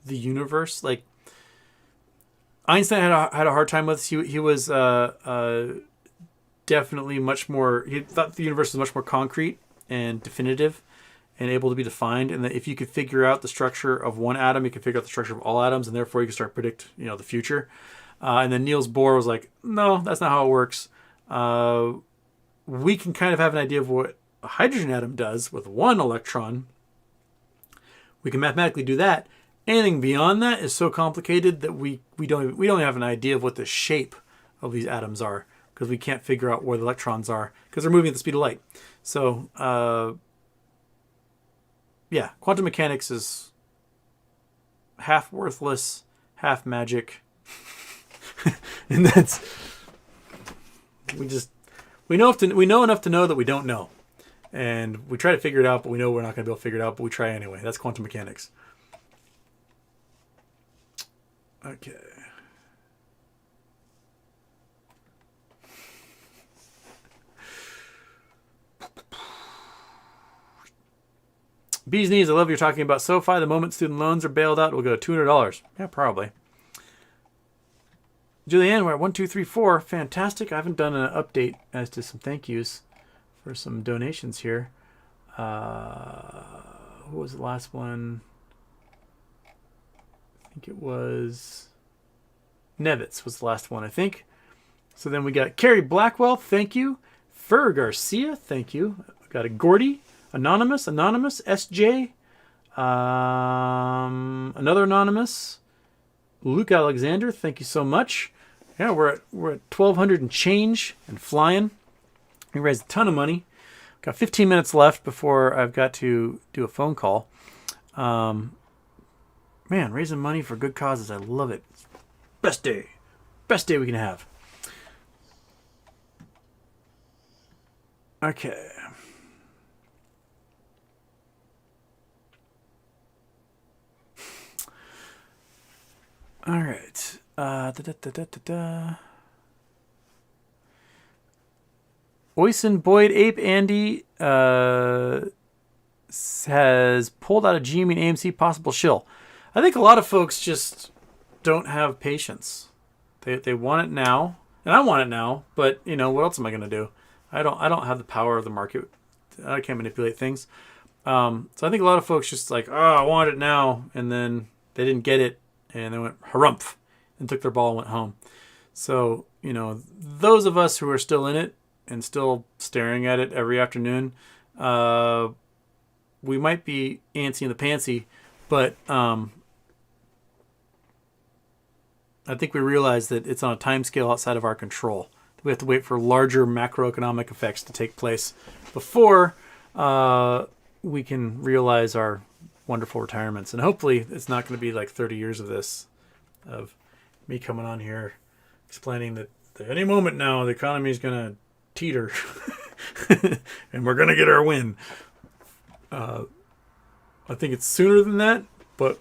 the universe. Like, Einstein had a hard time with this. He was definitely much more. He thought the universe was much more concrete and definitive and able to be defined, and that if you could figure out the structure of one atom, you could figure out the structure of all atoms, and therefore you can start predict the future. And then Niels Bohr was like, no, that's not how it works. We can kind of have an idea of what a hydrogen atom does with one electron. We can mathematically do that. Anything beyond that is so complicated that we don't even have an idea of what the shape of these atoms are, because we can't figure out where the electrons are because they're moving at the speed of light. So quantum mechanics is half worthless, half magic, and that's we know enough to know that we don't know, and we try to figure it out, but we know we're not going to be able to figure it out, but we try anyway. That's quantum mechanics. Okay. Bee's Knees, I love you're talking about SoFi. The moment student loans are bailed out, we'll go $200. Yeah, probably. Julianne, we're at 1, 2, 3, 4. Fantastic. I haven't done an update as to some thank yous for some donations here. Who was the last one? I think it was Nevitz was the last one, I think. So then we got Carrie Blackwell, thank you. Fur Garcia, thank you. We got a Gordy, Anonymous, SJ, another Anonymous, Luke Alexander, thank you so much. Yeah, we're at 1,200 and change and flying. We raised a ton of money. Got 15 minutes left before I've got to do a phone call. Man, raising money for good causes, I love it. Best day we can have. Okay. All right. Oyson Boyd Ape Andy has pulled out a GME and AMC possible shill. I think a lot of folks just don't have patience. They want it now, and I want it now. But you know, what else am I going to do? I don't have the power of the market. I can't manipulate things. So I think a lot of folks just like, oh, I want it now, and then they didn't get it, and they went harumph and took their ball and went home. So you know, those of us who are still in it and still staring at it every afternoon, we might be antsy in the pantsy, but I think we realize that it's on a time scale outside of our control. We have to wait for larger macroeconomic effects to take place before we can realize our wonderful retirements. And hopefully it's not going to be like 30 years of this, of me coming on here explaining that at any moment now the economy is going to teeter and we're going to get our win. I think it's sooner than that, but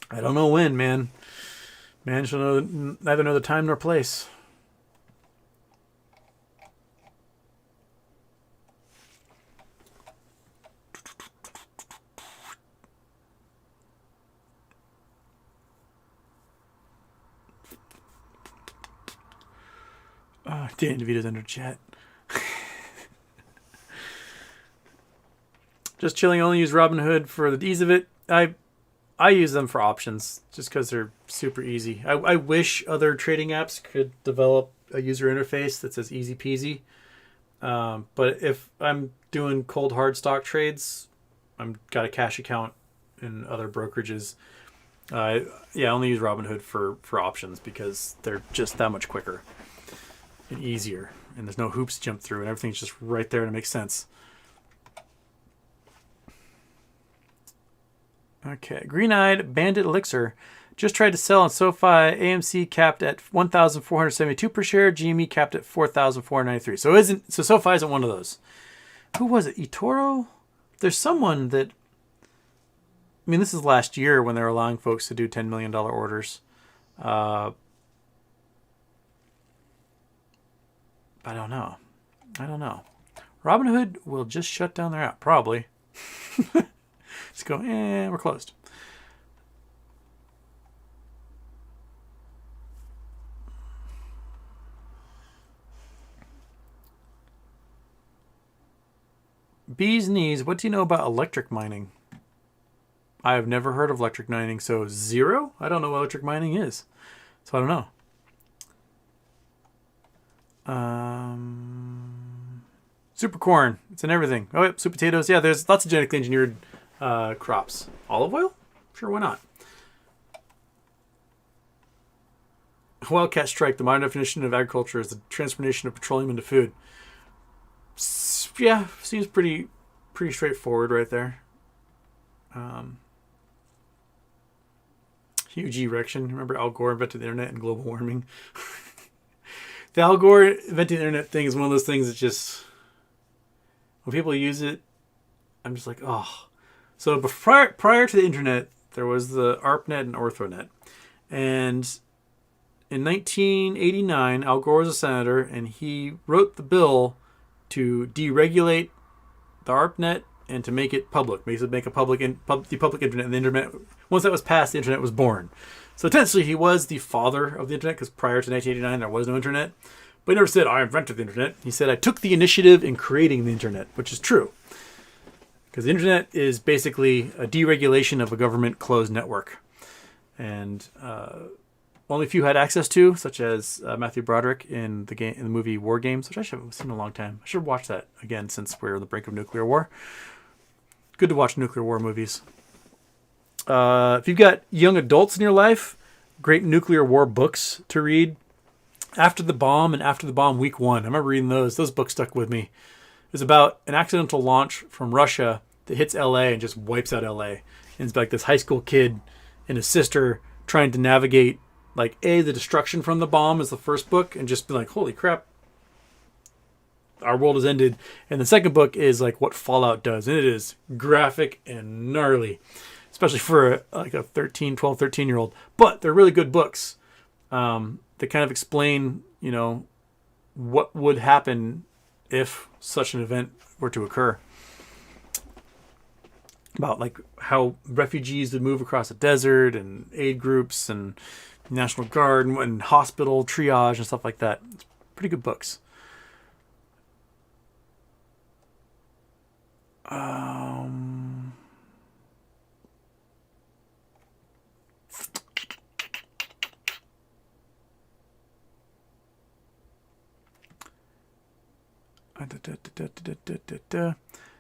I don't know when, man. Man shall neither know the time nor place. Oh, Dan DeVito's under chat. Just chilling. Only use Robinhood for the ease of it. I use them for options just because they're super easy. I wish other trading apps could develop a user interface that's as easy peasy. But if I'm doing cold hard stock trades, I'm got a cash account in other brokerages. I only use Robinhood for options because they're just that much quicker and easier. And there's no hoops to jump through and everything's just right there and it makes sense. Okay, Green-Eyed Bandit Elixir just tried to sell on SoFi. AMC capped at 1,472 per share. GME capped at 4,493. So SoFi isn't one of those. Who was it? eToro? There's someone that. I mean, this is last year when they were allowing folks to do $10 million orders. I don't know. Robinhood will just shut down their app, probably. Just go, we're closed. Bee's Knees, what do you know about electric mining? I have never heard of electric mining, so 0? I don't know what electric mining is. So I don't know. Super corn, it's in everything. Oh, yep, sweet potatoes. Yeah, there's lots of genetically engineered crops. Olive oil? Sure, why not? Wildcat Strike, the modern definition of agriculture is the transformation of petroleum into food. Yeah, seems pretty straightforward right there. Huge erection. Remember Al Gore invented the internet and global warming? The Al Gore inventing the internet thing is one of those things that just, when people use it, I'm just like, oh. So prior to the internet, there was the ARPANET and OrthoNet. And in 1989, Al Gore was a senator, and he wrote the bill to deregulate the ARPANET and to make it public. Basically make the public internet. And the internet, once that was passed, the internet was born. So essentially, he was the father of the internet, because prior to 1989, there was no internet. But he never said, I invented the internet. He said, I took the initiative in creating the internet, which is true. Because the internet is basically a deregulation of a government closed network. And only a few had access to, such as Matthew Broderick in the movie War Games, which I haven't seen in a long time. I should watch that again since we're on the brink of nuclear war. Good to watch nuclear war movies. If you've got young adults in your life, great nuclear war books to read. After the Bomb and After the Bomb Week 1. I remember reading those. Those books stuck with me. It was about an accidental launch from Russia that hits LA and just wipes out LA. And it's like this high school kid and his sister trying to navigate, like, the destruction from the bomb is the first book, and just be like, holy crap, our world has ended. And the second book is like what Fallout does, and it is graphic and gnarly, especially for like a 13-year-old. But they're really good books. They kind of explain, what would happen if such an event were to occur. About like how refugees would move across the desert, and aid groups and National Guard and hospital triage and stuff like that. It's pretty good books.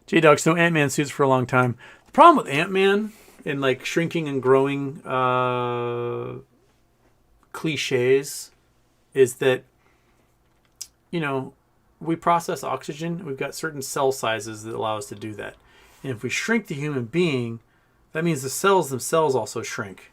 J-Dog's no Ant-Man suits for a long time. The problem with Ant-Man and like shrinking and growing cliches is that, we process oxygen. We've got certain cell sizes that allow us to do that. And if we shrink the human being, that means the cells themselves also shrink.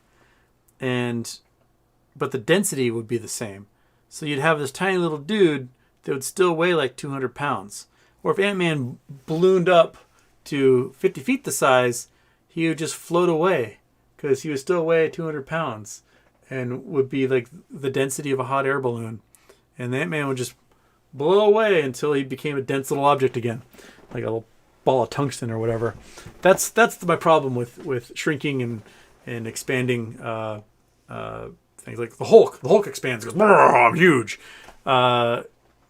But the density would be the same. So you'd have this tiny little dude that would still weigh like 200 pounds. Or if Ant-Man ballooned up to 50 feet the size, he would just float away because he would still weigh 200 pounds and would be like the density of a hot air balloon. And Ant-Man would just blow away until he became a dense little object again, like a little ball of tungsten or whatever. That's my problem with shrinking and expanding things. Like the Hulk. The Hulk expands. Goes, I'm huge.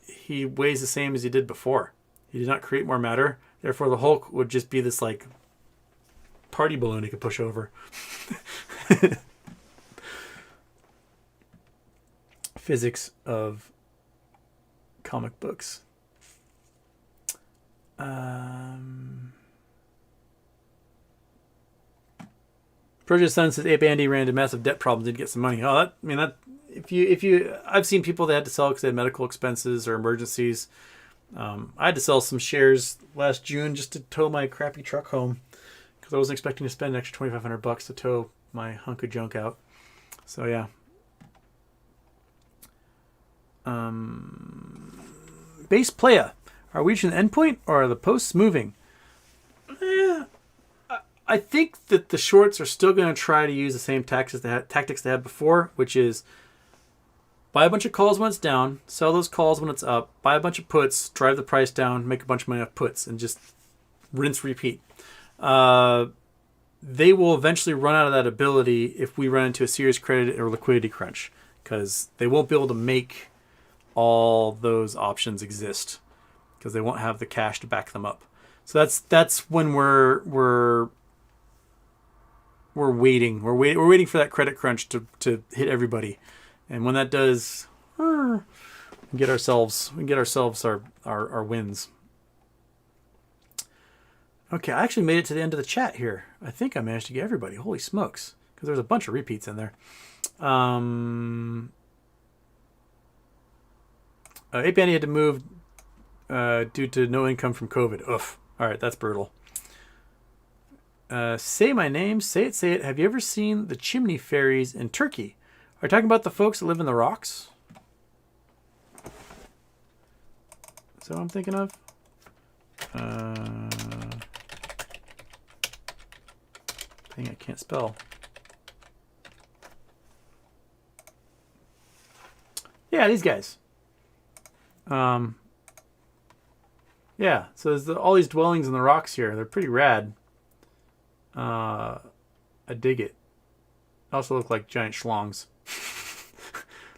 He weighs the same as he did before. He did not create more matter. Therefore, the Hulk would just be this like party balloon he could push over. Physics of comic books. Project Sun says Ape Andy ran into massive debt problems, did get some money. If you, I've seen people that had to sell because they had medical expenses or emergencies. I had to sell some shares last June just to tow my crappy truck home because I wasn't expecting to spend an extra $2,500 to tow my hunk of junk out. So yeah. Base playa. Are we reaching the endpoint or are the posts moving? I think that the shorts are still going to try to use the same tactics they had before, which is buy a bunch of calls when it's down, sell those calls when it's up, buy a bunch of puts, drive the price down, make a bunch of money off puts, and just rinse, repeat. They will eventually run out of that ability if we run into a serious credit or liquidity crunch, because they won't be able to make all those options exist because they won't have the cash to back them up. So that's when we're waiting. We're waiting for that credit crunch to hit everybody, and when that does, we can get ourselves our wins. Okay, I actually made it to the end of the chat here. I think I managed to get everybody. Holy smokes, because there's a bunch of repeats in there. Ape Andy had to move due to no income from COVID. Oof. All right, that's brutal. Say my name. Say it. Have you ever seen the chimney fairies in Turkey? Are you talking about the folks that live in the rocks? Is that what I'm thinking of? Thing I can't spell. Yeah, these guys. Yeah, so there's all these dwellings in the rocks here. They're pretty rad. I dig it. They also look like giant schlongs.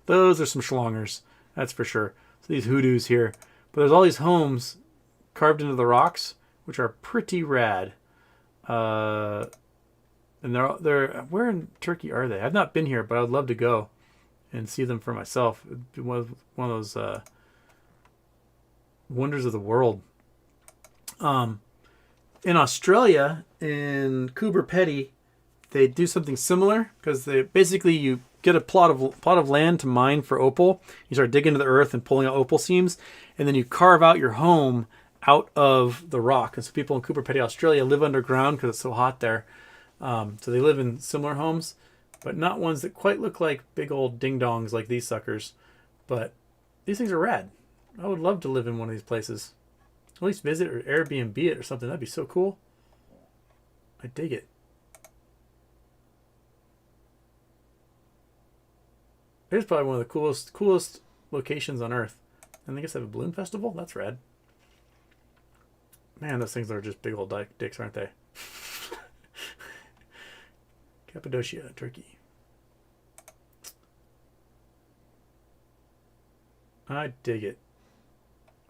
Those are some schlongers, that's for sure. So these hoodoos here. But there's all these homes carved into the rocks, which are pretty rad. And they're where in Turkey are they? I've not been here, but I'd love to go and see them for myself. It'd be one of those wonders of the world. In Australia, in Coober Pedy, they do something similar because they basically you get a plot of land to mine for opal. You start digging into the earth and pulling out opal seams, and then you carve out your home out of the rock. And so people in Cooper Pedy, Australia live underground because it's so hot there. So they live in similar homes, but not ones that quite look like big old ding-dongs like these suckers. But these things are rad. I would love to live in one of these places. At least visit or Airbnb it or something. That'd be so cool. I dig it. It's probably one of the coolest locations on Earth. And I guess they have a balloon festival? That's rad. Man, those things are just big old dicks, aren't they? Cappadocia, Turkey. I dig it.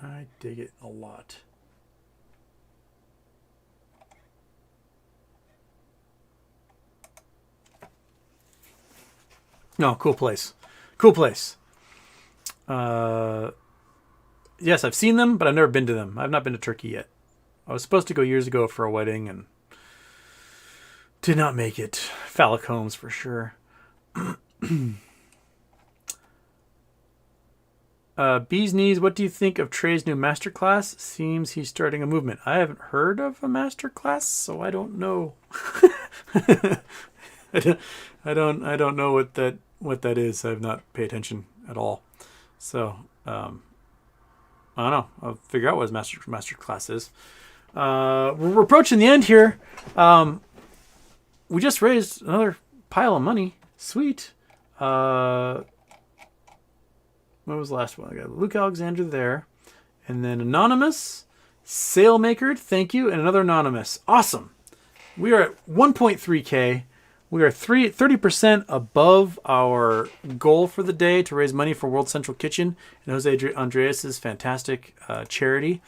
I dig it a lot. No, cool place. Cool place. Yes, I've seen them, but I've never been to them. I've not been to Turkey yet. I was supposed to go years ago for a wedding and did not make it. Phallic homes for sure. Bee's Knees, what do you think of Trey's new masterclass? Seems he's starting a movement. I haven't heard of a masterclass, so I don't know. I don't know what that is. I've not paid attention at all. So I don't know. I'll figure out what his masterclass is. We're approaching the end here. We just raised another pile of money. Sweet. What was the last one? I got Luke Alexander there. And then Anonymous, Sailmaker, thank you, and another Anonymous. Awesome. We are at 1.3K. We are 30% above our goal for the day to raise money for World Central Kitchen and Jose Andreas' fantastic charity.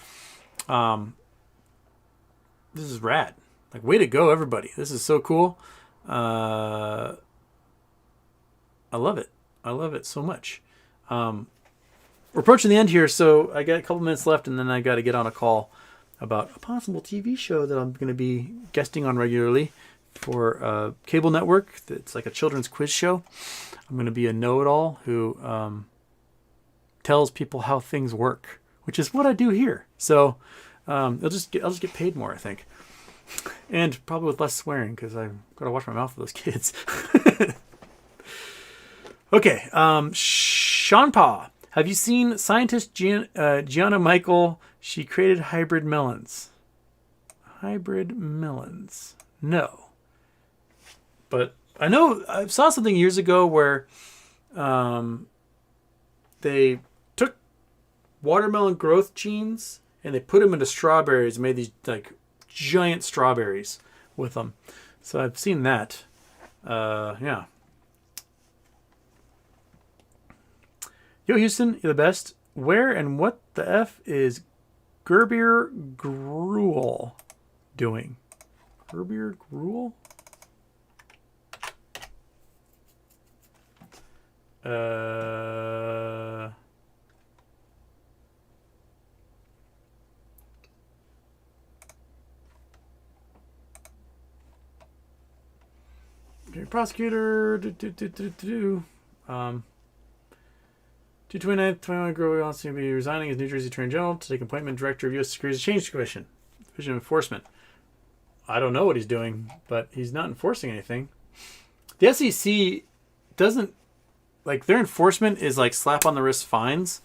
This is rad. Like, way to go, everybody. This is so cool. I love it. I love it so much. We're approaching the end here, so I got a couple minutes left, and then I got to get on a call about a possible TV show that I'm going to be guesting on regularly for a cable network. It's like a children's quiz show. I'm going to be a know-it-all who tells people how things work, which is what I do here. So I'll just get paid more, I think, and probably with less swearing because I've got to watch my mouth with those kids. Okay, Sean Pa, have you seen scientist Gianna Michael? She created hybrid melons. Hybrid melons. No. But I know I saw something years ago where they took watermelon growth genes and they put them into strawberries and made these like giant strawberries with them. So I've seen that. Yeah. Yo, Houston, you're the best. Where and what the F is Gerbier Gruel doing? Gerbier Gruel? Okay, prosecutor. 229th, 21 Grover wants to be resigning as New Jersey Attorney General to take appointment director of U.S. Securities Exchange Commission, Division of Enforcement. I don't know what he's doing, but he's not enforcing anything. The SEC doesn't, like, their enforcement is like slap on the wrist fines.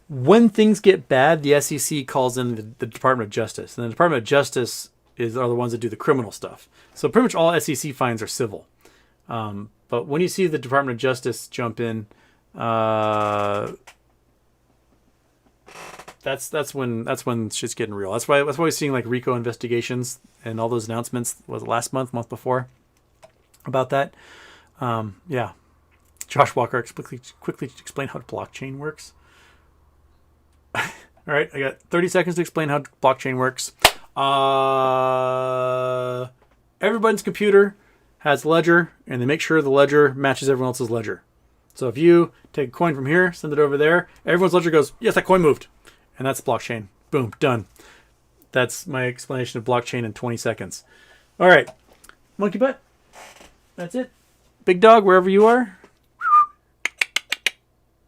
When things get bad, the SEC calls in the Department of Justice, and the Department of Justice are the ones that do the criminal stuff. So pretty much all SEC fines are civil. But when you see the Department of Justice jump in, that's when shit's getting real. That's why we're seeing like RICO investigations and all those announcements. Was it last month before about that? Yeah. Josh Walker, quickly explain how blockchain works. All right, I got 30 seconds to explain how blockchain works. Everybody's computer has a ledger, and they make sure the ledger matches everyone else's ledger. So if you take a coin from here, send it over there, everyone's ledger goes, yes, that coin moved. And that's blockchain. Boom, done. That's my explanation of blockchain in 20 seconds. All right, monkey butt. That's it. Big dog, wherever you are.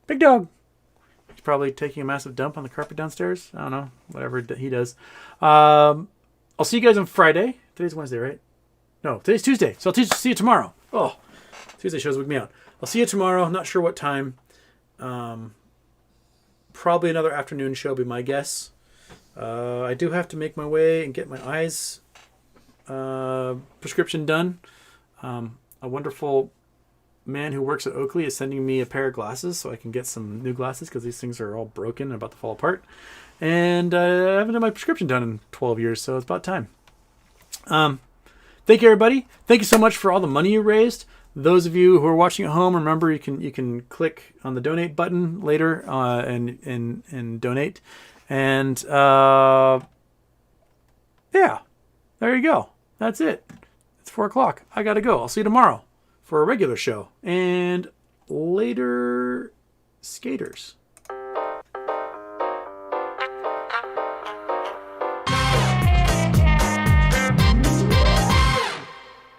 Big dog. He's probably taking a massive dump on the carpet downstairs. I don't know. Whatever he does. I'll see you guys on Friday. Today's Wednesday, right? No, today's Tuesday. So I'll see you tomorrow. Oh, Tuesday shows wig me out. I'll see you tomorrow. I'm not sure what time. Probably another afternoon show, be my guess. I do have to make my way and get my eyes prescription done. A wonderful man who works at Oakley is sending me a pair of glasses so I can get some new glasses because these things are all broken and about to fall apart. And I haven't had my prescription done in 12 years, so it's about time. Thank you, everybody. Thank you so much for all the money you raised. Those of you who are watching at home, remember you can click on the donate button later and donate. And yeah, there you go. That's it. It's 4 o'clock. I gotta go. I'll see you tomorrow for a regular show. And later, skaters.